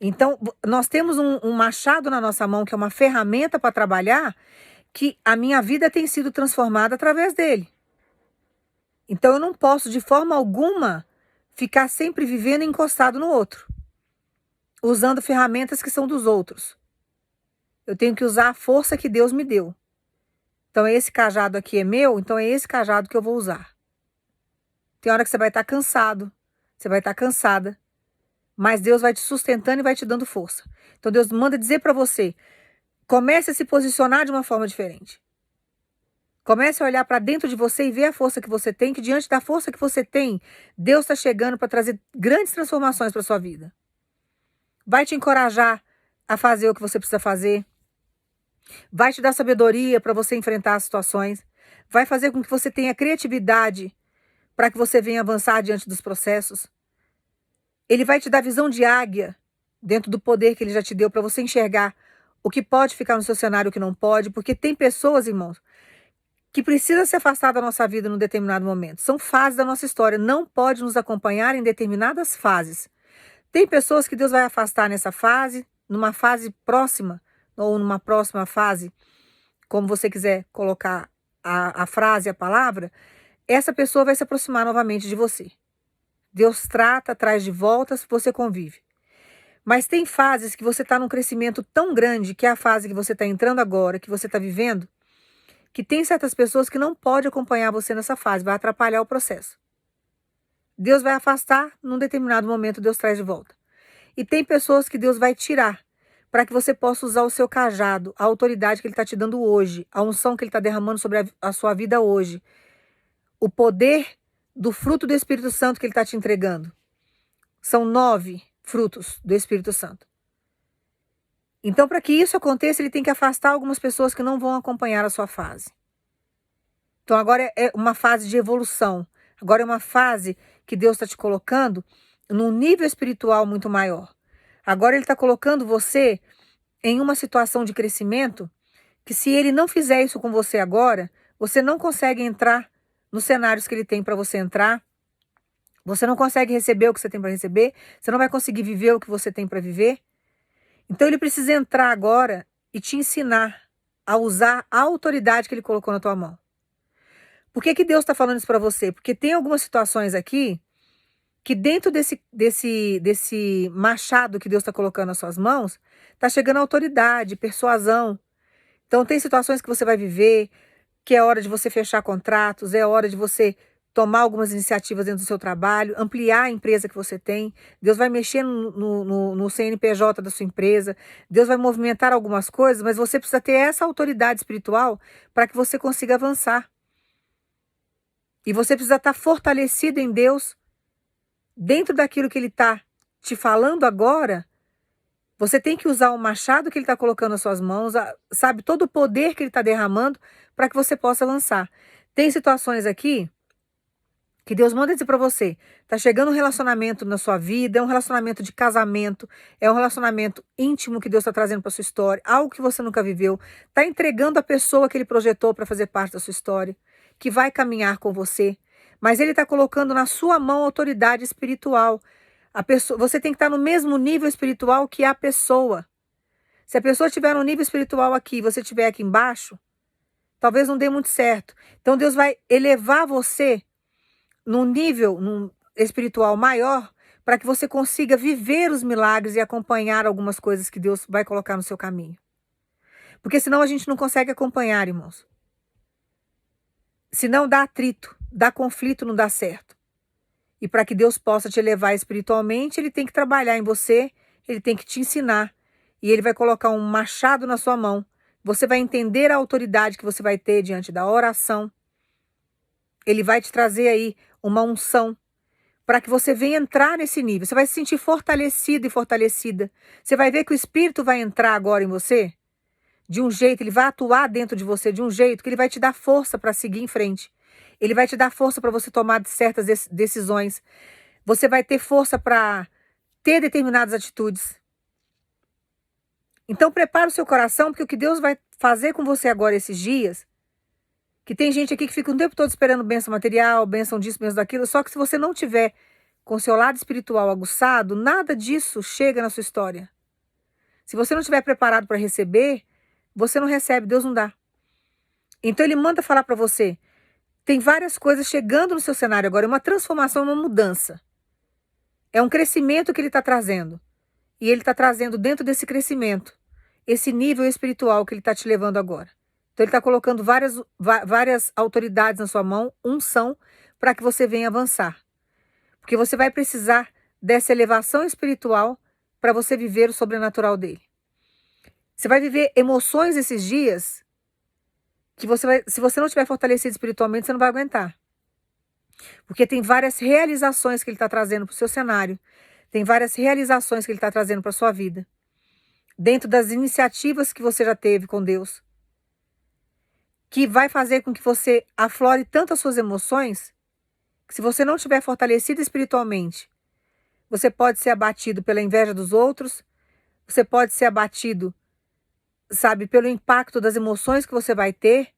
Então, nós temos um machado na nossa mão, que é uma ferramenta para trabalhar, que a minha vida tem sido transformada através dele. Então, eu não posso, de forma alguma, ficar sempre vivendo encostado no outro, usando ferramentas que são dos outros. Eu tenho que usar a força que Deus me deu. Então, esse cajado aqui é meu, então é esse cajado que eu vou usar. Tem hora que você vai estar cansado, você vai estar cansada, mas Deus vai te sustentando e vai te dando força. Então, Deus manda dizer para você, comece a se posicionar de uma forma diferente. Comece a olhar para dentro de você e ver a força que você tem, que diante da força que você tem, Deus está chegando para trazer grandes transformações para sua vida. Vai te encorajar a fazer o que você precisa fazer. Vai te dar sabedoria para você enfrentar as situações. Vai fazer com que você tenha criatividade para que você venha avançar diante dos processos. Ele vai te dar visão de águia dentro do poder que ele já te deu para você enxergar o que pode ficar no seu cenário e o que não pode, porque tem pessoas, irmãos, que precisa se afastar da nossa vida num determinado momento. São fases da nossa história, não pode nos acompanhar em determinadas fases. Tem pessoas que Deus vai afastar nessa fase, numa fase próxima, ou numa próxima fase, como você quiser colocar a frase, a palavra, essa pessoa vai se aproximar novamente de você. Deus trata, traz de volta, você convive. Mas tem fases que você está num crescimento tão grande, que é a fase que você está entrando agora, que você está vivendo, que tem certas pessoas que não podem acompanhar você nessa fase, vai atrapalhar o processo. Deus vai afastar, num determinado momento Deus traz de volta. E tem pessoas que Deus vai tirar, para que você possa usar o seu cajado, a autoridade que Ele está te dando hoje, a unção que Ele está derramando sobre a sua vida hoje, o poder do fruto do Espírito Santo que Ele está te entregando. São 9 frutos do Espírito Santo. Então, para que isso aconteça, Ele tem que afastar algumas pessoas que não vão acompanhar a sua fase. Então, agora é uma fase de evolução. Agora é uma fase que Deus está te colocando num nível espiritual muito maior. Agora Ele está colocando você em uma situação de crescimento que, se Ele não fizer isso com você agora, você não consegue entrar nos cenários que Ele tem para você entrar. Você não consegue receber o que você tem para receber. Você não vai conseguir viver o que você tem para viver. Então Ele precisa entrar agora e te ensinar a usar a autoridade que Ele colocou na tua mão. Por que Deus está falando isso para você? Porque tem algumas situações aqui que dentro desse machado que Deus está colocando nas suas mãos, está chegando autoridade, persuasão. Então tem situações que você vai viver, que é hora de você fechar contratos, é hora de você tomar algumas iniciativas dentro do seu trabalho, ampliar a empresa que você tem. Deus vai mexer no CNPJ da sua empresa, Deus vai movimentar algumas coisas, mas você precisa ter essa autoridade espiritual para que você consiga avançar. E você precisa estar fortalecido em Deus, dentro daquilo que Ele está te falando agora. Você tem que usar o machado que Ele está colocando nas suas mãos, sabe, todo o poder que Ele está derramando para que você possa avançar. Tem situações aqui que Deus manda dizer para você, tá chegando um relacionamento na sua vida, é um relacionamento de casamento, é um relacionamento íntimo que Deus está trazendo para sua história, algo que você nunca viveu, tá entregando a pessoa que Ele projetou para fazer parte da sua história, que vai caminhar com você, mas Ele está colocando na sua mão autoridade espiritual. A pessoa, você tem que estar no mesmo nível espiritual que a pessoa. Se a pessoa estiver no nível espiritual aqui e você estiver aqui embaixo, talvez não dê muito certo. Então Deus vai elevar você num nível espiritual maior, para que você consiga viver os milagres e acompanhar algumas coisas que Deus vai colocar no seu caminho. Porque senão a gente não consegue acompanhar, irmãos. Senão dá atrito, dá conflito, não dá certo. E para que Deus possa te elevar espiritualmente, Ele tem que trabalhar em você, Ele tem que te ensinar. E Ele vai colocar um machado na sua mão. Você vai entender a autoridade que você vai ter diante da oração. Ele vai te trazer aí uma unção para que você venha entrar nesse nível. Você vai se sentir fortalecido e fortalecida. Você vai ver que o Espírito vai entrar agora em você de um jeito, ele vai atuar dentro de você de um jeito que ele vai te dar força para seguir em frente. Ele vai te dar força para você tomar certas decisões. Você vai ter força para ter determinadas atitudes. Então prepara o seu coração, porque o que Deus vai fazer com você agora esses dias, que tem gente aqui que fica o tempo todo esperando bênção material, bênção disso, bênção daquilo, só que se você não tiver com o seu lado espiritual aguçado, nada disso chega na sua história. Se você não estiver preparado para receber, você não recebe, Deus não dá. Então ele manda falar para você, tem várias coisas chegando no seu cenário agora, é uma transformação, uma mudança. É um crescimento que ele está trazendo. E ele está trazendo dentro desse crescimento, esse nível espiritual que ele está te levando agora. Então ele está colocando várias autoridades na sua mão, unção, para que você venha avançar. Porque você vai precisar dessa elevação espiritual para você viver o sobrenatural dele. Você vai viver emoções esses dias que se você não estiver fortalecido espiritualmente, você não vai aguentar. Porque tem várias realizações que ele está trazendo para o seu cenário. Tem várias realizações que ele está trazendo para a sua vida. Dentro das iniciativas que você já teve com Deus. Que vai fazer com que você aflore tanto as suas emoções, que se você não estiver fortalecido espiritualmente, você pode ser abatido pela inveja dos outros, você pode ser abatido, sabe, pelo impacto das emoções que você vai ter,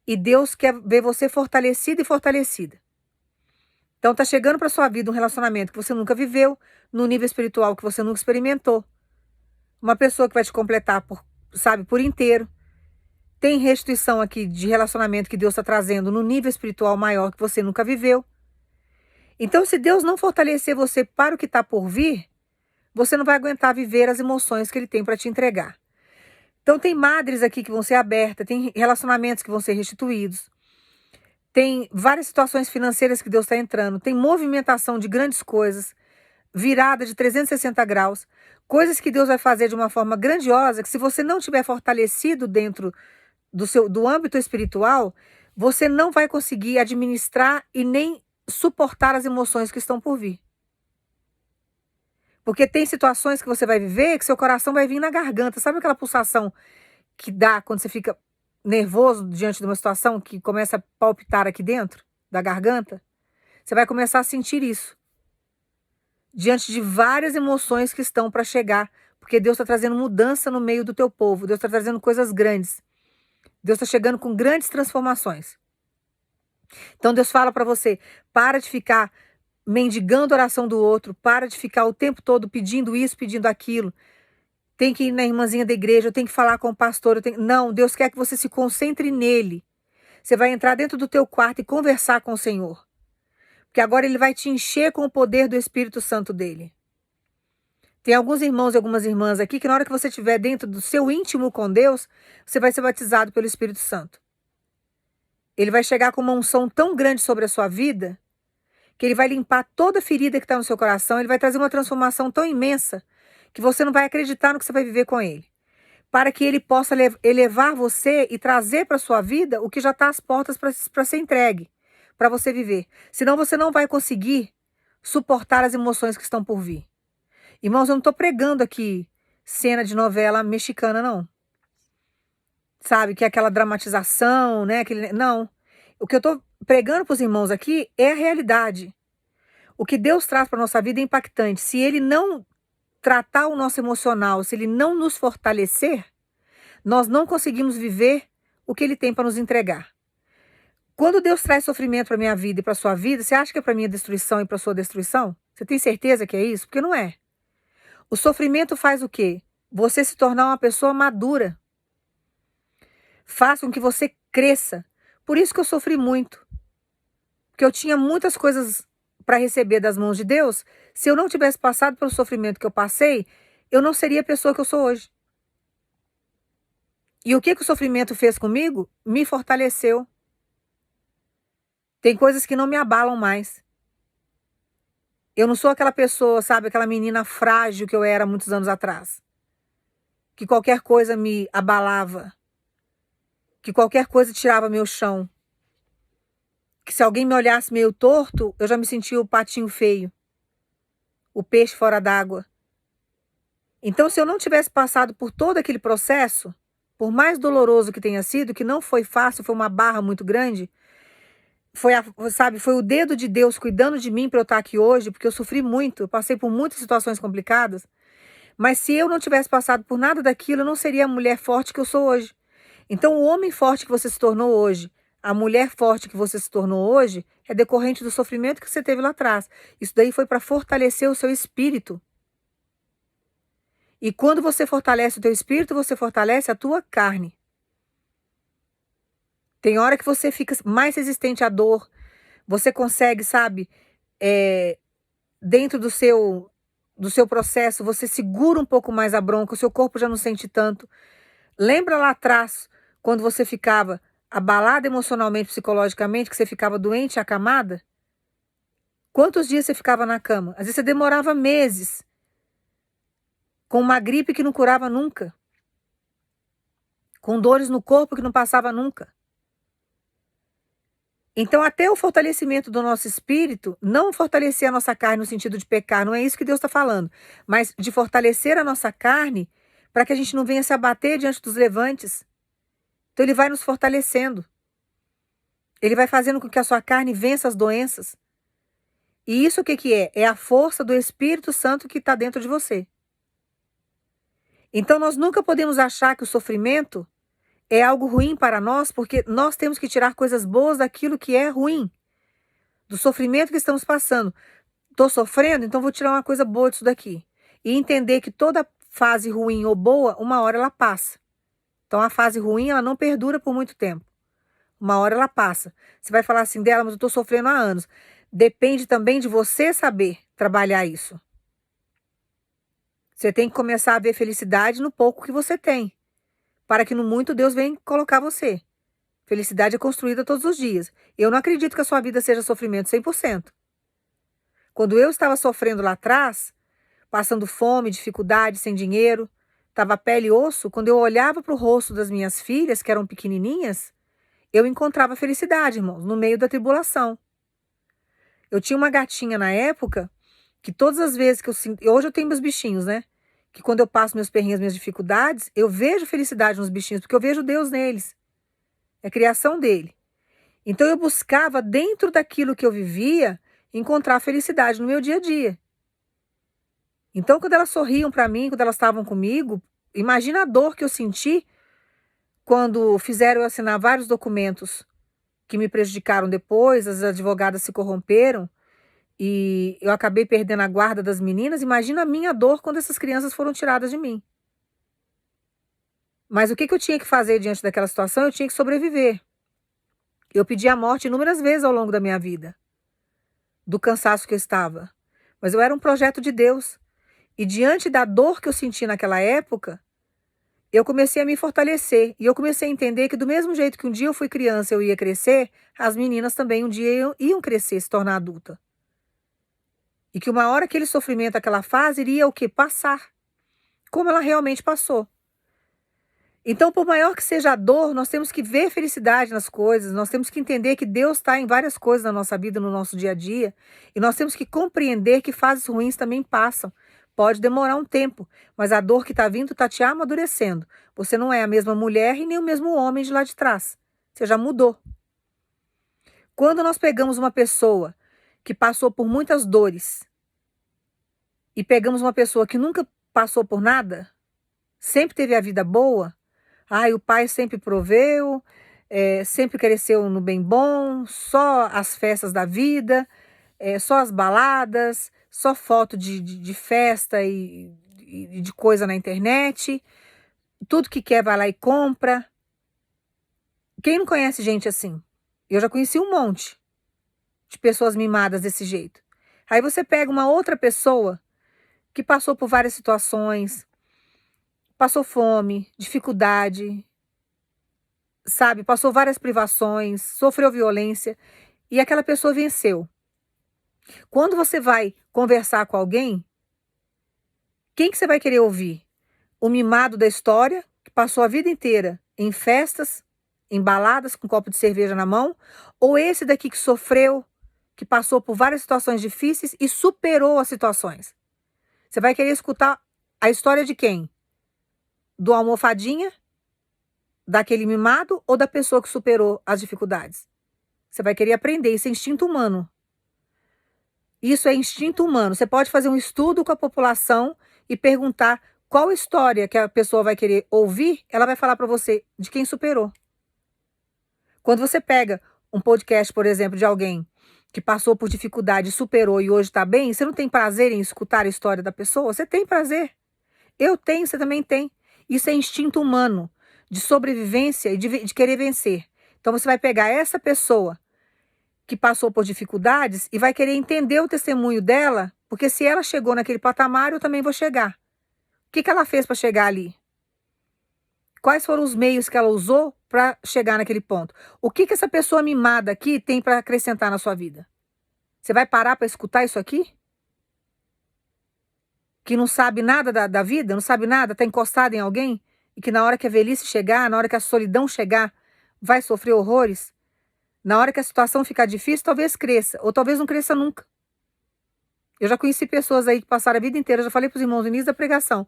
e Deus quer ver você fortalecido e fortalecida. Então tá chegando para sua vida um relacionamento que você nunca viveu, num nível espiritual que você nunca experimentou. Uma pessoa que vai te completar por inteiro. Tem restituição aqui de relacionamento que Deus está trazendo no nível espiritual maior que você nunca viveu. Então, se Deus não fortalecer você para o que está por vir, você não vai aguentar viver as emoções que Ele tem para te entregar. Então, tem madres aqui que vão ser abertas, tem relacionamentos que vão ser restituídos. Tem várias situações financeiras que Deus está entrando. Tem movimentação de grandes coisas, virada de 360 graus. Coisas que Deus vai fazer de uma forma grandiosa, que se você não tiver fortalecido dentro do âmbito espiritual, você não vai conseguir administrar e nem suportar as emoções que estão por vir. Porque tem situações que você vai viver que seu coração vai vir na garganta. Sabe aquela pulsação que dá quando você fica nervoso diante de uma situação que começa a palpitar aqui dentro da garganta? Você vai começar a sentir isso. Diante de várias emoções que estão para chegar. Porque Deus está trazendo mudança no meio do teu povo. Deus está trazendo coisas grandes. Deus está chegando com grandes transformações. Então Deus fala para você, para de ficar mendigando a oração do outro, para de ficar o tempo todo pedindo isso, pedindo aquilo. Tem que ir na irmãzinha da igreja, eu tenho que falar com o pastor. Não, Deus quer que você se concentre nele. Você vai entrar dentro do teu quarto e conversar com o Senhor. Porque agora ele vai te encher com o poder do Espírito Santo dele. Tem alguns irmãos e algumas irmãs aqui que na hora que você estiver dentro do seu íntimo com Deus, você vai ser batizado pelo Espírito Santo. Ele vai chegar com uma unção tão grande sobre a sua vida, que ele vai limpar toda a ferida que está no seu coração, ele vai trazer uma transformação tão imensa, que você não vai acreditar no que você vai viver com ele. Para que ele possa elevar você e trazer para a sua vida o que já está às portas para ser entregue, para você viver. Senão você não vai conseguir suportar as emoções que estão por vir. Irmãos, eu não estou pregando aqui cena de novela mexicana, não. Sabe, que é aquela dramatização, né? Não. O que eu estou pregando para os irmãos aqui é a realidade. O que Deus traz para a nossa vida é impactante. Se Ele não tratar o nosso emocional, se Ele não nos fortalecer, nós não conseguimos viver o que Ele tem para nos entregar. Quando Deus traz sofrimento para a minha vida e para a sua vida, você acha que é para a minha destruição e para a sua destruição? Você tem certeza que é isso? Porque não é. O sofrimento faz o quê? Você se tornar uma pessoa madura. Faz com que você cresça. Por isso que eu sofri muito. Porque eu tinha muitas coisas para receber das mãos de Deus. Se eu não tivesse passado pelo sofrimento que eu passei, eu não seria a pessoa que eu sou hoje. E o que o sofrimento fez comigo? Me fortaleceu. Tem coisas que não me abalam mais. Eu não sou aquela pessoa, sabe, aquela menina frágil que eu era muitos anos atrás. Que qualquer coisa me abalava, que qualquer coisa tirava meu chão, que se alguém me olhasse meio torto, eu já me sentia o patinho feio, o peixe fora d'água. Então, se eu não tivesse passado por todo aquele processo, por mais doloroso que tenha sido, que não foi fácil, foi uma barra muito grande, sabe, foi o dedo de Deus cuidando de mim para eu estar aqui hoje, porque eu sofri muito, eu passei por muitas situações complicadas, mas se eu não tivesse passado por nada daquilo, eu não seria a mulher forte que eu sou hoje. Então, o homem forte que você se tornou hoje, a mulher forte que você se tornou hoje, é decorrente do sofrimento que você teve lá atrás. Isso daí foi para fortalecer o seu espírito. E quando você fortalece o teu espírito, você fortalece a tua carne. Tem hora que você fica mais resistente à dor. Você consegue, sabe, dentro do seu processo, você segura um pouco mais a bronca, o seu corpo já não sente tanto. Lembra lá atrás, quando você ficava abalada emocionalmente, psicologicamente, que você ficava doente, acamada? Quantos dias você ficava na cama? Às vezes você demorava meses, com uma gripe que não curava nunca, com dores no corpo que não passava nunca. Então, até o fortalecimento do nosso espírito, não fortalecer a nossa carne no sentido de pecar, não é isso que Deus está falando, mas de fortalecer a nossa carne para que a gente não venha se abater diante dos levantes. Então, Ele vai nos fortalecendo. Ele vai fazendo com que a sua carne vença as doenças. E isso o que que é? É a força do Espírito Santo que está dentro de você. Então, nós nunca podemos achar que o sofrimento é algo ruim para nós, porque nós temos que tirar coisas boas daquilo que é ruim, do sofrimento que estamos passando. Estou sofrendo, então vou tirar uma coisa boa disso daqui. E entender que toda fase ruim ou boa, uma hora ela passa. Então a fase ruim, ela não perdura por muito tempo. Uma hora ela passa. Você vai falar assim dela, mas eu estou sofrendo há anos. Depende também de você saber trabalhar isso. Você tem que começar a ver felicidade no pouco que você tem, para que no muito Deus venha colocar você. Felicidade é construída todos os dias. Eu não acredito que a sua vida seja sofrimento 100%. Quando eu estava sofrendo lá atrás, passando fome, dificuldade, sem dinheiro, estava pele e osso, quando eu olhava para o rosto das minhas filhas, que eram pequenininhas, eu encontrava felicidade, irmãos, no meio da tribulação. Eu tinha uma gatinha na época, que todas as vezes que eu sinto... Hoje eu tenho meus bichinhos, né? Que quando eu passo meus perrinhos, minhas dificuldades, eu vejo felicidade nos bichinhos, porque eu vejo Deus neles. É a criação dele. Então eu buscava, dentro daquilo que eu vivia, encontrar felicidade no meu dia a dia. Então, quando elas sorriam para mim, quando elas estavam comigo, imagina a dor que eu senti quando fizeram eu assinar vários documentos que me prejudicaram depois, as advogadas se corromperam e eu acabei perdendo a guarda das meninas. Imagina a minha dor quando essas crianças foram tiradas de mim. Mas o que que eu tinha que fazer diante daquela situação? Eu tinha que sobreviver. Eu pedi a morte inúmeras vezes ao longo da minha vida, do cansaço que eu estava. Mas eu era um projeto de Deus. E diante da dor que eu senti naquela época, eu comecei a me fortalecer. E eu comecei a entender que do mesmo jeito que um dia eu fui criança, eu ia crescer, as meninas também um dia iam crescer, se tornar adulta. E que uma hora aquele sofrimento, aquela fase, iria o quê? Passar. Como ela realmente passou. Então, por maior que seja a dor, nós temos que ver felicidade nas coisas, nós temos que entender que Deus está em várias coisas na nossa vida, no nosso dia a dia, e nós temos que compreender que fases ruins também passam. Pode demorar um tempo, mas a dor que está vindo está te amadurecendo. Você não é a mesma mulher e nem o mesmo homem de lá de trás. Você já mudou. Quando nós pegamos uma pessoa que passou por muitas dores e pegamos uma pessoa que nunca passou por nada, sempre teve a vida boa, o pai sempre proveu, sempre cresceu no bem bom, só as festas da vida, só as baladas, só foto de festa e de coisa na internet. Tudo que quer vai lá e compra. Quem não conhece gente assim? Eu já conheci um monte de pessoas mimadas desse jeito. Aí você pega uma outra pessoa que passou por várias situações, passou fome, dificuldade, sabe? Passou várias privações, sofreu violência e aquela pessoa venceu. Quando você vai conversar com alguém, quem que você vai querer ouvir? O mimado da história, que passou a vida inteira em festas, em baladas, com um copo de cerveja na mão, ou esse daqui que sofreu, que passou por várias situações difíceis e superou as situações? Você vai querer escutar a história de quem? Do almofadinha, daquele mimado ou da pessoa que superou as dificuldades? Você vai querer aprender, isso é instinto humano. Isso é instinto humano. Você pode fazer um estudo com a população e perguntar qual história que a pessoa vai querer ouvir, ela vai falar para você de quem superou. Quando você pega um podcast, por exemplo, de alguém que passou por dificuldade, superou e hoje está bem, você não tem prazer em escutar a história da pessoa? Você tem prazer. Eu tenho, você também tem. Isso é instinto humano, de sobrevivência e de querer vencer. Então você vai pegar essa pessoa que passou por dificuldades e vai querer entender o testemunho dela, porque se ela chegou naquele patamar, eu também vou chegar. O que ela fez para chegar ali? Quais foram os meios que ela usou para chegar naquele ponto? O que essa pessoa mimada aqui tem para acrescentar na sua vida? Você vai parar para escutar isso aqui? Que não sabe nada da vida, não sabe nada, está encostado em alguém, e que na hora que a velhice chegar, na hora que a solidão chegar, vai sofrer horrores? Na hora que a situação ficar difícil, talvez cresça, ou talvez não cresça nunca. Eu já conheci pessoas aí que passaram a vida inteira, já falei para os irmãos no início da pregação,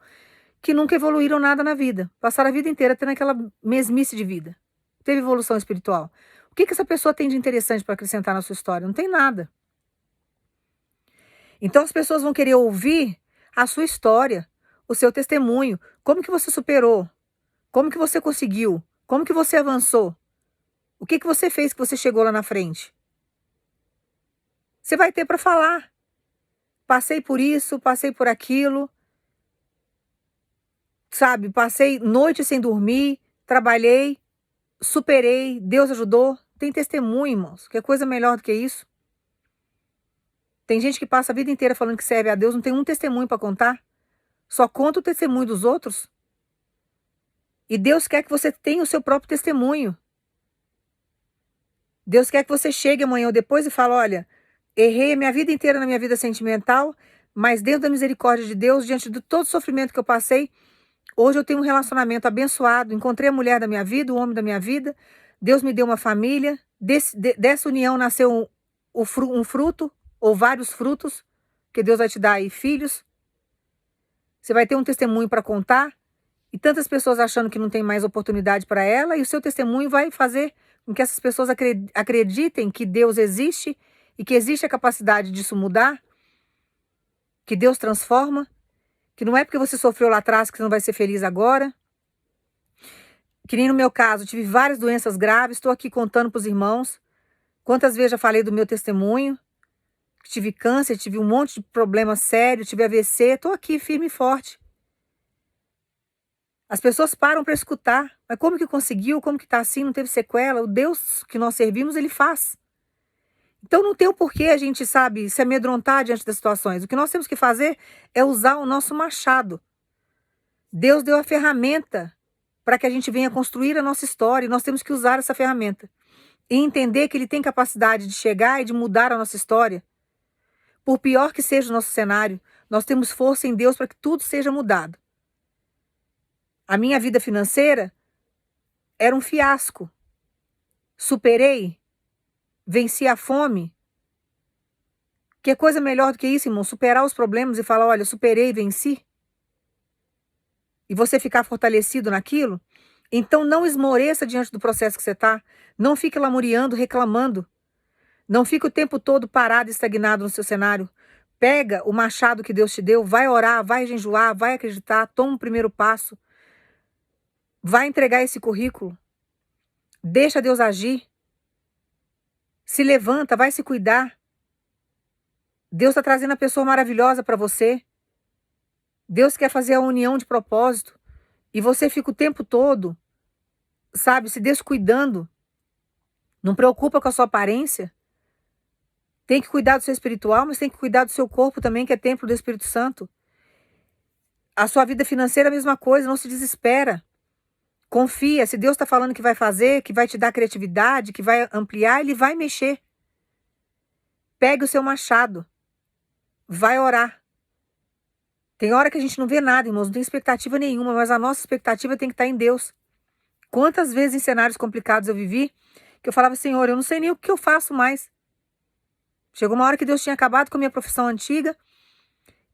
que nunca evoluíram nada na vida. Passaram a vida inteira tendo aquela mesmice de vida. Teve evolução espiritual. O que essa pessoa tem de interessante para acrescentar na sua história? Não tem nada. Então as pessoas vão querer ouvir a sua história, o seu testemunho. Como que você superou? Como que você conseguiu? Como que você avançou? O que você fez que você chegou lá na frente? Você vai ter para falar. Passei por isso, passei por aquilo. Sabe, passei noite sem dormir, trabalhei, superei, Deus ajudou. Tem testemunho, irmãos. Que coisa melhor do que isso? Tem gente que passa a vida inteira falando que serve a Deus, não tem um testemunho para contar. Só conta o testemunho dos outros. E Deus quer que você tenha o seu próprio testemunho. Deus quer que você chegue amanhã ou depois e fale, olha, errei a minha vida inteira na minha vida sentimental, mas dentro da misericórdia de Deus, diante de todo o sofrimento que eu passei, hoje eu tenho um relacionamento abençoado, encontrei a mulher da minha vida, o homem da minha vida, Deus me deu uma família, dessa união nasceu um fruto, ou vários frutos, que Deus vai te dar aí, filhos. Você vai ter um testemunho para contar, e tantas pessoas achando que não tem mais oportunidade para ela, e o seu testemunho vai fazer com que essas pessoas acreditem que Deus existe, e que existe a capacidade disso mudar, que Deus transforma, que não é porque você sofreu lá atrás que você não vai ser feliz agora. Que nem no meu caso, tive várias doenças graves, estou aqui contando para os irmãos. Quantas vezes já falei do meu testemunho, tive câncer, tive um monte de problema sério, tive AVC, estou aqui firme e forte. As pessoas param para escutar, mas como que conseguiu, como que está assim, não teve sequela? O Deus que nós servimos, Ele faz. Então não tem o porquê a gente, sabe, se amedrontar diante das situações. O que nós temos que fazer é usar o nosso machado. Deus deu a ferramenta para que a gente venha construir a nossa história, e nós temos que usar essa ferramenta. E entender que Ele tem capacidade de chegar e de mudar a nossa história. Por pior que seja o nosso cenário, nós temos força em Deus para que tudo seja mudado. A minha vida financeira era um fiasco. Superei, venci a fome. Que coisa melhor do que isso, irmão? Superar os problemas e falar, olha, superei, venci. E você ficar fortalecido naquilo. Então não esmoreça diante do processo que você está. Não fique lamuriando, reclamando. Não fique o tempo todo parado, estagnado no seu cenário. Pega o machado que Deus te deu, vai orar, vai jejuar, vai acreditar, toma o primeiro passo. Vai entregar esse currículo. Deixa Deus agir. Se levanta, vai se cuidar. Deus está trazendo a pessoa maravilhosa para você. Deus quer fazer a união de propósito. E você fica o tempo todo, sabe, se descuidando. Não preocupa com a sua aparência. Tem que cuidar do seu espiritual, mas tem que cuidar do seu corpo também, que é templo do Espírito Santo. A sua vida financeira é a mesma coisa, não se desespera. Confia, se Deus está falando que vai fazer, que vai te dar criatividade, que vai ampliar, Ele vai mexer. Pegue o seu machado. Vai orar. Tem hora que a gente não vê nada, irmãos, não tem expectativa nenhuma, mas a nossa expectativa tem que estar em Deus. Quantas vezes em cenários complicados eu vivi, que eu falava, Senhor, eu não sei nem o que eu faço mais. Chegou uma hora que Deus tinha acabado com a minha profissão antiga,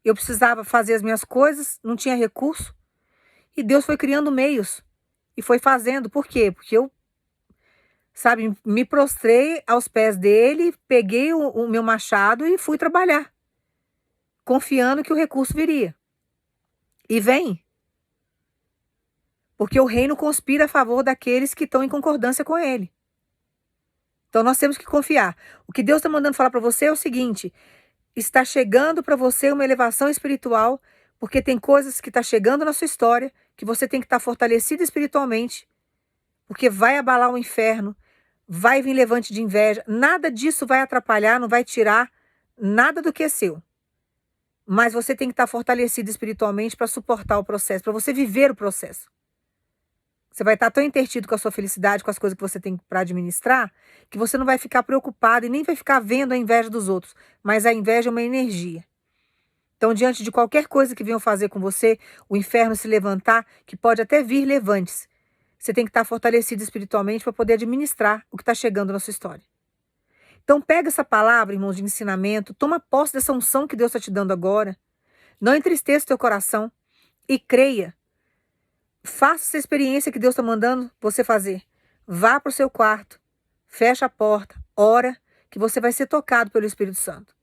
eu precisava fazer as minhas coisas, não tinha recurso, e Deus foi criando meios, e foi fazendo. Por quê? Porque eu, sabe, me prostrei aos pés dele, peguei o meu machado e fui trabalhar, confiando que o recurso viria. E vem. Porque o reino conspira a favor daqueles que estão em concordância com ele. Então nós temos que confiar. O que Deus está mandando falar para você é o seguinte: está chegando para você uma elevação espiritual, porque tem coisas que estão chegando na sua história, que você tem que estar fortalecido espiritualmente, porque vai abalar o inferno, vai vir levante de inveja, nada disso vai atrapalhar, não vai tirar nada do que é seu. Mas você tem que estar fortalecido espiritualmente para suportar o processo, para você viver o processo. Você vai estar tão intertido com a sua felicidade, com as coisas que você tem para administrar, que você não vai ficar preocupado e nem vai ficar vendo a inveja dos outros. Mas a inveja é uma energia. Então, diante de qualquer coisa que venham fazer com você, o inferno se levantar, que pode até vir levantes, você tem que estar fortalecido espiritualmente para poder administrar o que está chegando na sua história. Então, pega essa palavra, irmãos, de ensinamento, toma posse dessa unção que Deus está te dando agora. Não entristeça o teu coração e creia. Faça essa experiência que Deus está mandando você fazer. Vá para o seu quarto, fecha a porta, ora, que você vai ser tocado pelo Espírito Santo.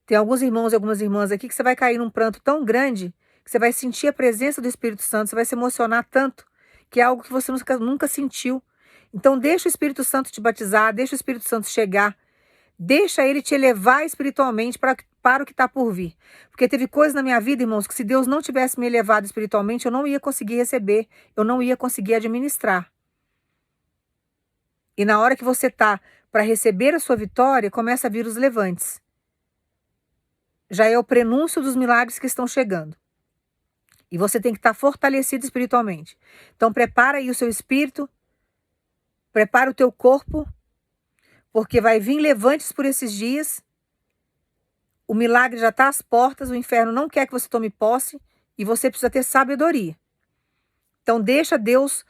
Tem alguns irmãos e algumas irmãs aqui que você vai cair num pranto tão grande que você vai sentir a presença do Espírito Santo, você vai se emocionar tanto, que é algo que você nunca sentiu. Então deixa o Espírito Santo te batizar, deixa o Espírito Santo chegar, deixa ele te elevar espiritualmente para o que está por vir. Porque teve coisas na minha vida, irmãos, que se Deus não tivesse me elevado espiritualmente, eu não ia conseguir receber, eu não ia conseguir administrar. E na hora que você está para receber a sua vitória, começa a vir os levantes. Já é o prenúncio dos milagres que estão chegando. E você tem que estar fortalecido espiritualmente. Então prepara aí o seu espírito, prepara o teu corpo, porque vai vir levantes por esses dias. O milagre já está às portas, o inferno não quer que você tome posse e você precisa ter sabedoria. Então deixa Deus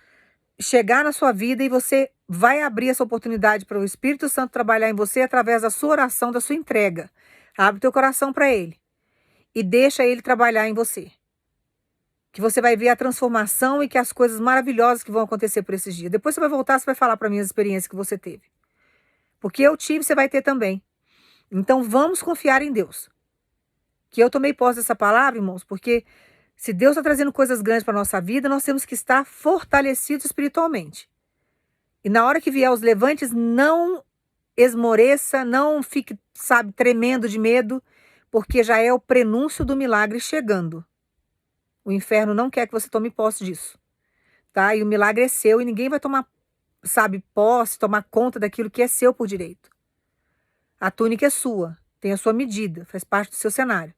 chegar na sua vida e você vai abrir essa oportunidade para o Espírito Santo trabalhar em você através da sua oração, da sua entrega. Abre o teu coração para Ele e deixa Ele trabalhar em você. Que você vai ver a transformação e que as coisas maravilhosas que vão acontecer por esses dias. Depois você vai voltar, você vai falar para mim as experiências que você teve. Porque eu tive, você vai ter também. Então vamos confiar em Deus. Que eu tomei posse dessa palavra, irmãos, porque se Deus está trazendo coisas grandes para a nossa vida, nós temos que estar fortalecidos espiritualmente. E na hora que vier os levantes, não esmoreça, não fique, sabe, tremendo de medo, porque já é o prenúncio do milagre chegando. O inferno não quer que você tome posse disso, tá? E o milagre é seu e ninguém vai tomar, sabe, posse, tomar conta daquilo que é seu por direito. A túnica é sua, tem a sua medida, faz parte do seu cenário.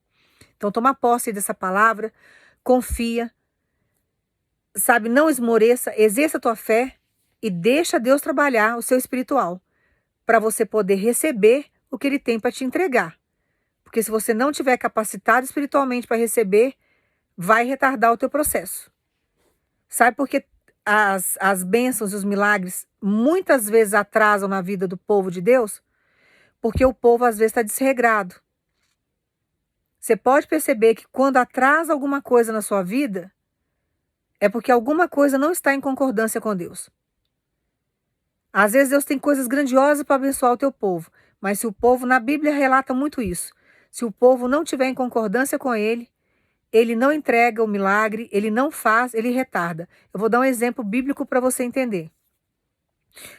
Então toma posse dessa palavra, confia, sabe, não esmoreça, exerça a tua fé e deixa Deus trabalhar o seu espiritual, para você poder receber o que Ele tem para te entregar. Porque se você não tiver capacitado espiritualmente para receber, vai retardar o teu processo. Sabe por que as bênçãos e os milagres muitas vezes atrasam na vida do povo de Deus? Porque o povo às vezes está desregrado. Você pode perceber que quando atrasa alguma coisa na sua vida, é porque alguma coisa não está em concordância com Deus. Às vezes Deus tem coisas grandiosas para abençoar o teu povo, mas se o povo, na Bíblia relata muito isso, se o povo não tiver em concordância com ele não entrega o milagre, ele não faz, ele retarda. Eu vou dar um exemplo bíblico para você entender.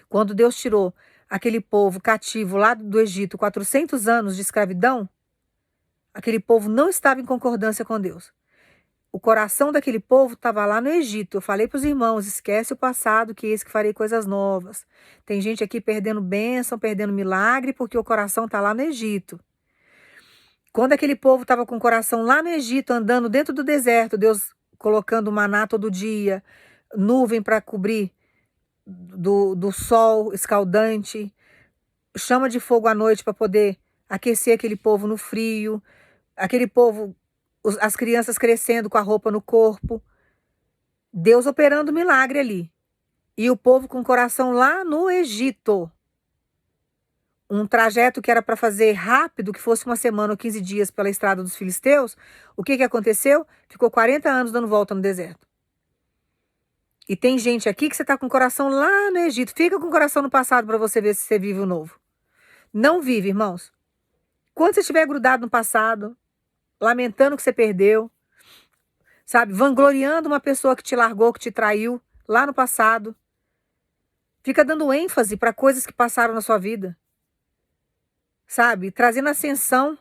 Quando Deus tirou aquele povo cativo lá do Egito, 400 anos de escravidão, aquele povo não estava em concordância com Deus. O coração daquele povo estava lá no Egito. Eu falei para os irmãos, esquece o passado, que eis que farei coisas novas. Tem gente aqui perdendo bênção, perdendo milagre, porque o coração está lá no Egito. Quando aquele povo estava com o coração lá no Egito, andando dentro do deserto, Deus colocando maná todo dia, nuvem para cobrir do sol escaldante, chama de fogo à noite para poder aquecer aquele povo no frio, aquele povo, as crianças crescendo com a roupa no corpo. Deus operando milagre ali. E o povo com o coração lá no Egito. Um trajeto que era para fazer rápido, que fosse 1 semana ou 15 dias pela estrada dos filisteus, o que aconteceu? Ficou 40 anos dando volta no deserto. E tem gente aqui que você está com o coração lá no Egito. Fica com o coração no passado para você ver se você vive o novo. Não vive, irmãos. Quando você estiver grudado no passado, lamentando que você perdeu, sabe, vangloriando uma pessoa que te largou, que te traiu lá no passado, fica dando ênfase para coisas que passaram na sua vida. Sabe? Trazendo ascensão,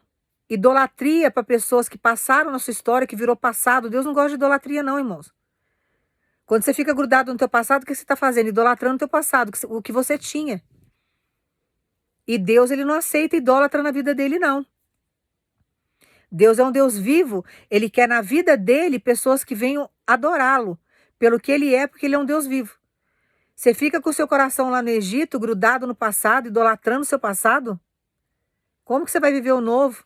idolatria para pessoas que passaram na sua história, que virou passado. Deus não gosta de idolatria não, irmãos. Quando você fica grudado no teu passado, o que você está fazendo? Idolatrando o teu passado, o que você tinha. E Deus, ele não aceita idólatra na vida dele, não. Deus é um Deus vivo. Ele quer na vida dele pessoas que venham adorá-lo pelo que ele é, porque ele é um Deus vivo. Você fica com o seu coração lá no Egito, grudado no passado, idolatrando o seu passado? Como que você vai viver o novo?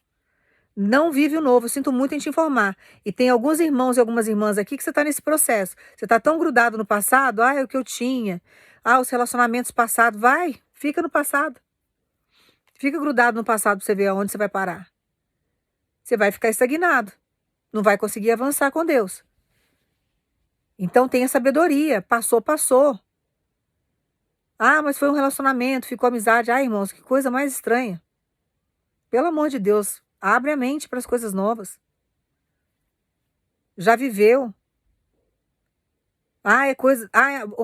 Não vive o novo, eu sinto muito em te informar. E tem alguns irmãos e algumas irmãs aqui que você está nesse processo. Você está tão grudado no passado, é o que eu tinha. Os relacionamentos passados. Vai, fica no passado. Fica grudado no passado para você ver aonde você vai parar. Você vai ficar estagnado. Não vai conseguir avançar com Deus. Então tenha sabedoria. Passou, passou. Mas foi um relacionamento, ficou amizade. Irmãos, que coisa mais estranha. Pelo amor de Deus, abre a mente para as coisas novas. Já viveu. É coisa.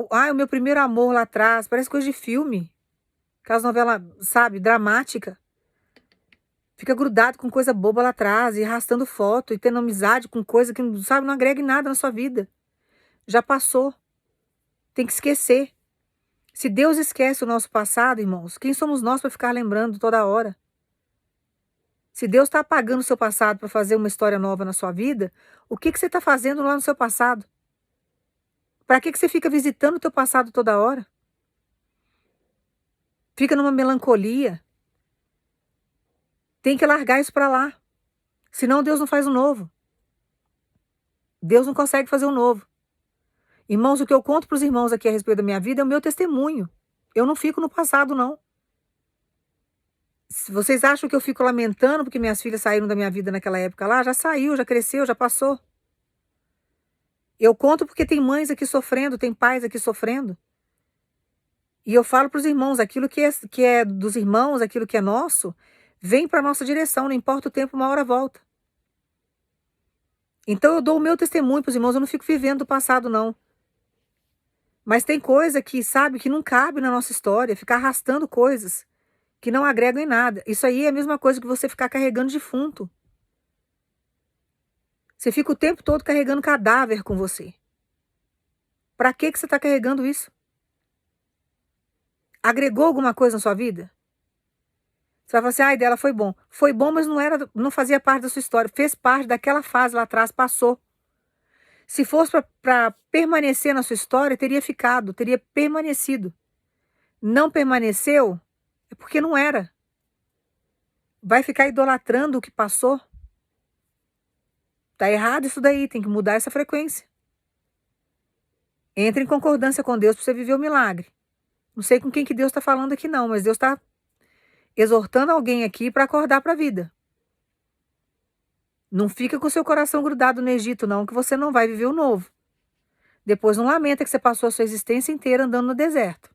O meu primeiro amor lá atrás. Parece coisa de filme. Aquelas novelas, sabe, dramática. Fica grudado com coisa boba lá atrás e arrastando foto e tendo amizade com coisa que, sabe, não agrega em nada na sua vida. Já passou. Tem que esquecer. Se Deus esquece o nosso passado, irmãos, quem somos nós para ficar lembrando toda hora? Se Deus está apagando o seu passado para fazer uma história nova na sua vida, o que você está fazendo lá no seu passado? Para que você fica visitando o teu passado toda hora? Fica numa melancolia. Tem que largar isso para lá. Senão Deus não faz o novo. Deus não consegue fazer o novo. Irmãos, o que eu conto para os irmãos aqui a respeito da minha vida é o meu testemunho. Eu não fico no passado, não. Se vocês acham que eu fico lamentando porque minhas filhas saíram da minha vida naquela época lá, já saiu, já cresceu, já passou. Eu conto porque tem mães aqui sofrendo, tem pais aqui sofrendo. E eu falo para os irmãos, aquilo que é dos irmãos, aquilo que é nosso, vem para a nossa direção, não importa o tempo, uma hora volta. Então eu dou o meu testemunho para os irmãos, eu não fico vivendo do passado, não. Mas tem coisa que, sabe, que não cabe na nossa história, ficar arrastando coisas que não agregam em nada. Isso aí é a mesma coisa que você ficar carregando defunto. Você fica o tempo todo carregando cadáver com você. Para que você está carregando isso? Agregou alguma coisa na sua vida? Você vai falar assim, dela foi bom. Foi bom, mas não fazia parte da sua história. Fez parte daquela fase lá atrás, passou. Se fosse para permanecer na sua história, teria ficado, teria permanecido. Não permaneceu, é porque não era. Vai ficar idolatrando o que passou? Tá errado isso daí, tem que mudar essa frequência. Entre em concordância com Deus para você viver o milagre. Não sei com quem que Deus está falando aqui não, mas Deus está exortando alguém aqui para acordar para a vida. Não fica com seu coração grudado no Egito não, que você não vai viver o novo. Depois não lamenta que você passou a sua existência inteira andando no deserto.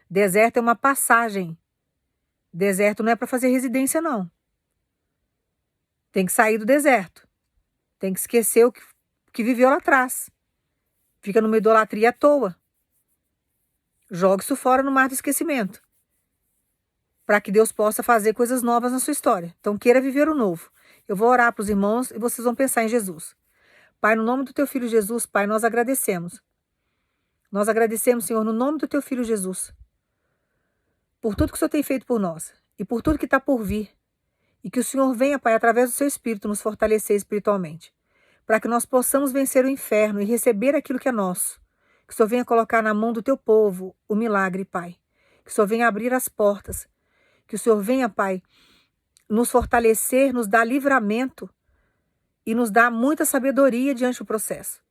Deserto é uma passagem. Deserto não é para fazer residência não. Tem que sair do deserto. Tem que esquecer o que viveu lá atrás. Fica numa idolatria à toa. Jogue isso fora no mar do esquecimento. Para que Deus possa fazer coisas novas na sua história. Então queira viver o novo. Eu vou orar para os irmãos e vocês vão pensar em Jesus. Pai, no nome do teu filho Jesus, Pai, nós agradecemos. Nós agradecemos, Senhor, no nome do teu filho Jesus. Por tudo que o Senhor tem feito por nós. E por tudo que está por vir. E que o Senhor venha, Pai, através do seu Espírito, nos fortalecer espiritualmente. Para que nós possamos vencer o inferno e receber aquilo que é nosso. Que o Senhor venha colocar na mão do teu povo o milagre, Pai. Que o Senhor venha abrir as portas. Que o Senhor venha, Pai, nos fortalecer, nos dar livramento e nos dar muita sabedoria diante do processo.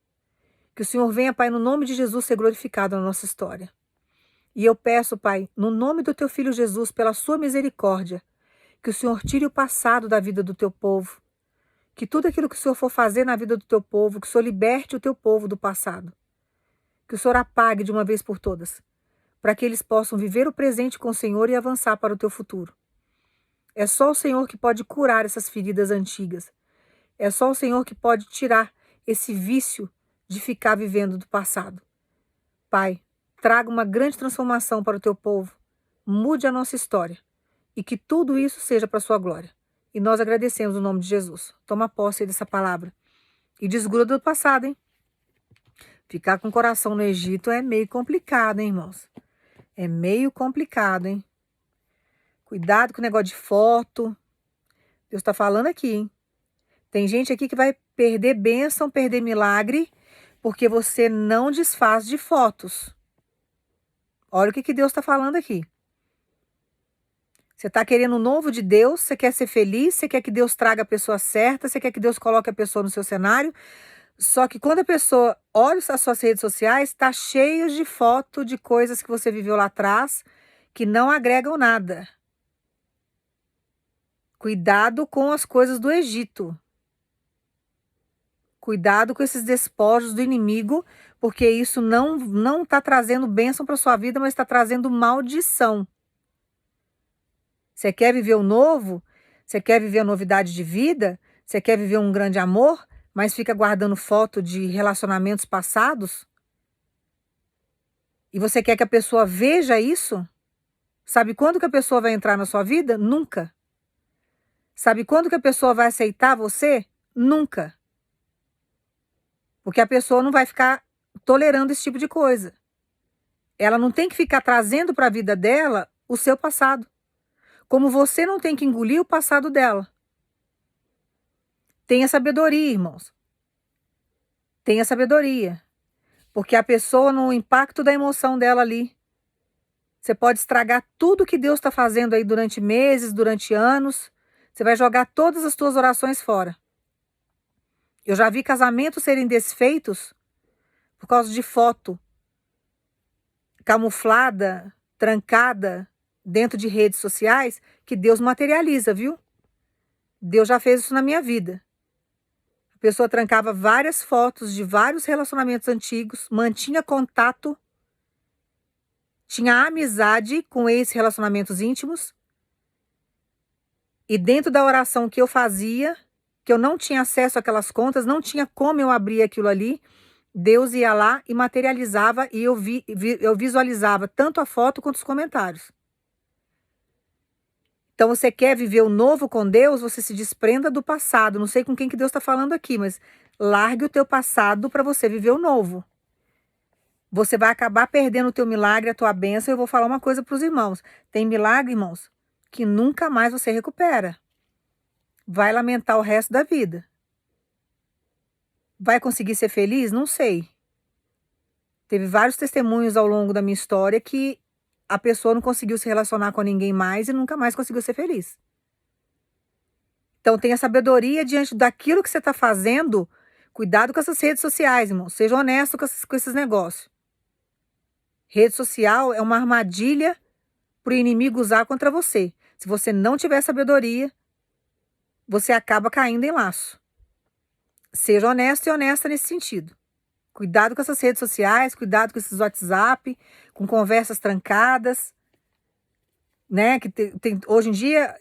Que o Senhor venha, Pai, no nome de Jesus, ser glorificado na nossa história. E eu peço, Pai, no nome do Teu Filho Jesus, pela Sua misericórdia, que o Senhor tire o passado da vida do Teu povo. Que tudo aquilo que o Senhor for fazer na vida do Teu povo, que o Senhor liberte o Teu povo do passado. Que o Senhor apague de uma vez por todas, para que eles possam viver o presente com o Senhor e avançar para o Teu futuro. É só o Senhor que pode curar essas feridas antigas. É só o Senhor que pode tirar esse vício de ficar vivendo do passado. Pai, traga uma grande transformação para o Teu povo. Mude a nossa história. E que tudo isso seja para a Sua glória. E nós agradecemos no nome de Jesus. Toma posse dessa palavra. E desgruda do passado, hein? Ficar com o coração no Egito é meio complicado, hein, irmãos? É meio complicado, hein? Cuidado com o negócio de foto. Deus está falando aqui, hein? Tem gente aqui que vai perder bênção, perder milagre, porque você não desfaz de fotos. Olha o que Deus está falando aqui. Você está querendo o novo de Deus, você quer ser feliz, você quer que Deus traga a pessoa certa, você quer que Deus coloque a pessoa no seu cenário. Só que quando a pessoa olha as suas redes sociais, está cheio de foto de coisas que você viveu lá atrás, que não agregam nada. Cuidado com as coisas do Egito. Cuidado com esses despojos do inimigo, porque isso não está trazendo bênção para sua vida, mas está trazendo maldição. Você quer viver o novo? Você quer viver a novidade de vida? Você quer viver um grande amor, mas fica guardando foto de relacionamentos passados? E você quer que a pessoa veja isso? Sabe quando que a pessoa vai entrar na sua vida? Nunca. Sabe quando que a pessoa vai aceitar você? Nunca. Porque a pessoa não vai ficar tolerando esse tipo de coisa. Ela não tem que ficar trazendo para a vida dela o seu passado. Como você não tem que engolir o passado dela. Tenha sabedoria, irmãos. Tenha sabedoria. Porque a pessoa, no impacto da emoção dela ali, você pode estragar tudo que Deus está fazendo aí durante meses, durante anos. Você vai jogar todas as suas orações fora. Eu já vi casamentos serem desfeitos por causa de foto camuflada, trancada dentro de redes sociais, que Deus materializa, viu? Deus já fez isso na minha vida. A pessoa trancava várias fotos de vários relacionamentos antigos, mantinha contato, tinha amizade com ex-relacionamentos íntimos, e dentro da oração que eu fazia, que eu não tinha acesso àquelas contas, não tinha como eu abrir aquilo ali, Deus ia lá e materializava, e eu visualizava tanto a foto quanto os comentários. Então você quer viver o novo com Deus, você se desprenda do passado. Não sei com quem que Deus está falando aqui, mas largue o teu passado para você viver o novo. Você vai acabar perdendo o teu milagre, a tua bênção. Eu vou falar uma coisa para os irmãos. Tem milagre, irmãos, que nunca mais você recupera. Vai lamentar o resto da vida. Vai conseguir ser feliz? Não sei. Teve vários testemunhos ao longo da minha história que a pessoa não conseguiu se relacionar com ninguém mais e nunca mais conseguiu ser feliz. Então tenha sabedoria diante daquilo que você está fazendo. Cuidado com essas redes sociais, irmão. Seja honesto com esses negócios. Rede social é uma armadilha para o inimigo usar contra você. Se você não tiver sabedoria, você acaba caindo em laço. Seja honesto e honesta nesse sentido. Cuidado com essas redes sociais, cuidado com esses WhatsApp, com conversas trancadas, né? Que hoje em dia,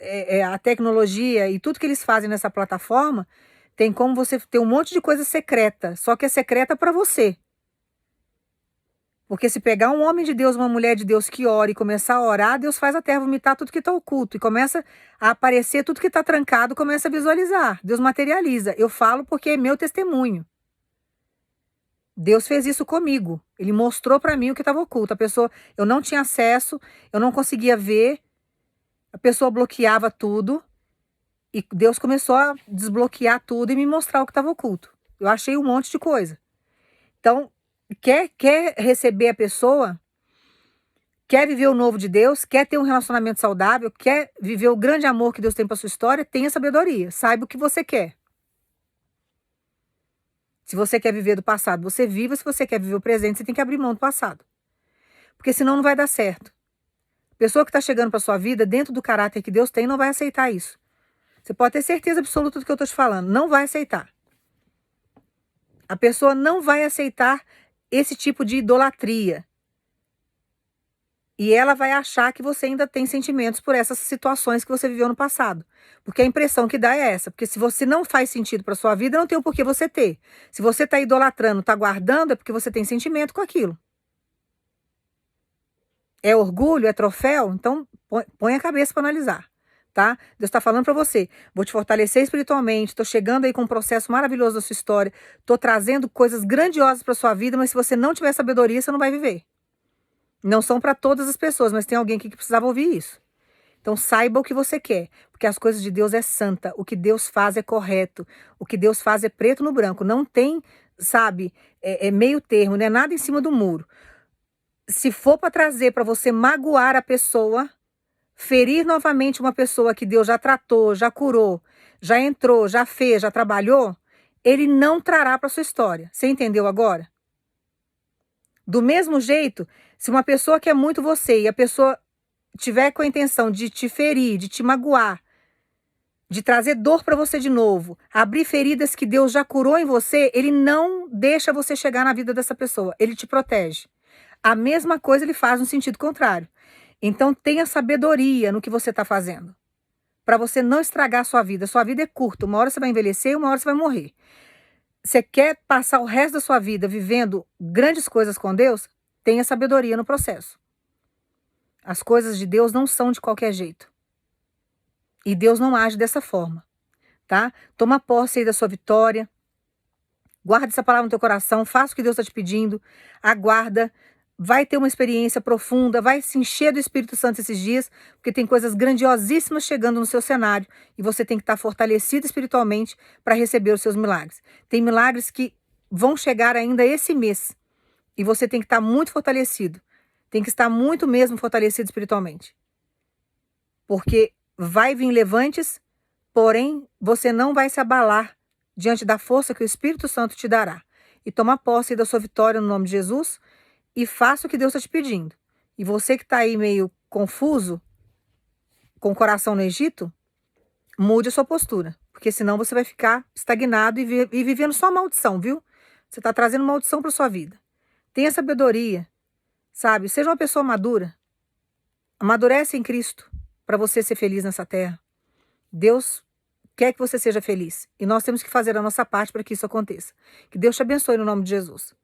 a tecnologia e tudo que eles fazem nessa plataforma, tem como você ter um monte de coisa secreta, só que é secreta para você. Porque se pegar um homem de Deus, uma mulher de Deus que ora e começar a orar, Deus faz a terra vomitar tudo que está oculto. E começa a aparecer tudo que está trancado, começa a visualizar. Deus materializa. Eu falo porque é meu testemunho. Deus fez isso comigo. Ele mostrou para mim o que estava oculto. A pessoa, eu não tinha acesso, eu não conseguia ver. A pessoa bloqueava tudo. E Deus começou a desbloquear tudo e me mostrar o que estava oculto. Eu achei um monte de coisa. Então, quer receber a pessoa Quer viver o novo de Deus? Quer ter um relacionamento saudável? Quer viver o grande amor que Deus tem para sua história? Tenha sabedoria. Saiba o que você quer. Se você quer viver do passado, você viva. Se você quer viver o presente, você tem que abrir mão do passado. Porque senão não vai dar certo. A pessoa que está chegando para sua vida, dentro do caráter que Deus tem, não vai aceitar isso. Você pode ter certeza absoluta do que eu estou te falando. Não vai aceitar. A pessoa não vai aceitar esse tipo de idolatria. E ela vai achar que você ainda tem sentimentos por essas situações que você viveu no passado. Porque a impressão que dá é essa. Porque se você não faz sentido para sua vida, não tem o porquê você ter. Se você está idolatrando, está guardando, é porque você tem sentimento com aquilo. É orgulho? É troféu? Então, põe a cabeça para analisar, tá? Deus está falando para você. Vou te fortalecer espiritualmente. Estou chegando aí com um processo maravilhoso da sua história. Estou trazendo coisas grandiosas para sua vida, mas se você não tiver sabedoria, você não vai viver. Não são para todas as pessoas, mas tem alguém aqui que precisava ouvir isso. Então saiba o que você quer, porque as coisas de Deus é santa, o que Deus faz é correto, o que Deus faz é preto no branco, não tem, sabe, meio termo, não é nada em cima do muro. Se for para trazer para você magoar a pessoa, ferir novamente uma pessoa que Deus já tratou, já curou, já entrou, já fez, já trabalhou, ele não trará para sua história. Você entendeu agora? Do mesmo jeito, se uma pessoa quer muito você e a pessoa tiver com a intenção de te ferir, de te magoar, de trazer dor para você de novo, abrir feridas que Deus já curou em você, ele não deixa você chegar na vida dessa pessoa, ele te protege. A mesma coisa ele faz no sentido contrário. Então tenha sabedoria no que você está fazendo, para você não estragar a sua vida. Sua vida é curta, uma hora você vai envelhecer e uma hora você vai morrer. Você quer passar o resto da sua vida vivendo grandes coisas com Deus? Tenha sabedoria no processo. As coisas de Deus não são de qualquer jeito. E Deus não age dessa forma, tá? Toma posse aí da sua vitória. Guarda essa palavra no teu coração. Faça o que Deus está te pedindo. Aguarda. Vai ter uma experiência profunda. Vai se encher do Espírito Santo esses dias. Porque tem coisas grandiosíssimas chegando no seu cenário. E você tem que estar fortalecido espiritualmente para receber os seus milagres. Tem milagres que vão chegar ainda esse mês. E você tem que estar muito fortalecido. Tem que estar muito mesmo fortalecido espiritualmente. Porque vai vir levantes, porém você não vai se abalar diante da força que o Espírito Santo te dará. E toma posse da sua vitória no nome de Jesus e faça o que Deus está te pedindo. E você que está aí meio confuso, com o coração no Egito, mude a sua postura. Porque senão você vai ficar estagnado e vivendo só maldição, viu? Você está trazendo maldição para sua vida. Tenha sabedoria. Sabe, seja uma pessoa madura. Amadurece em Cristo para você ser feliz nessa terra. Deus quer que você seja feliz. E nós temos que fazer a nossa parte para que isso aconteça. Que Deus te abençoe no nome de Jesus.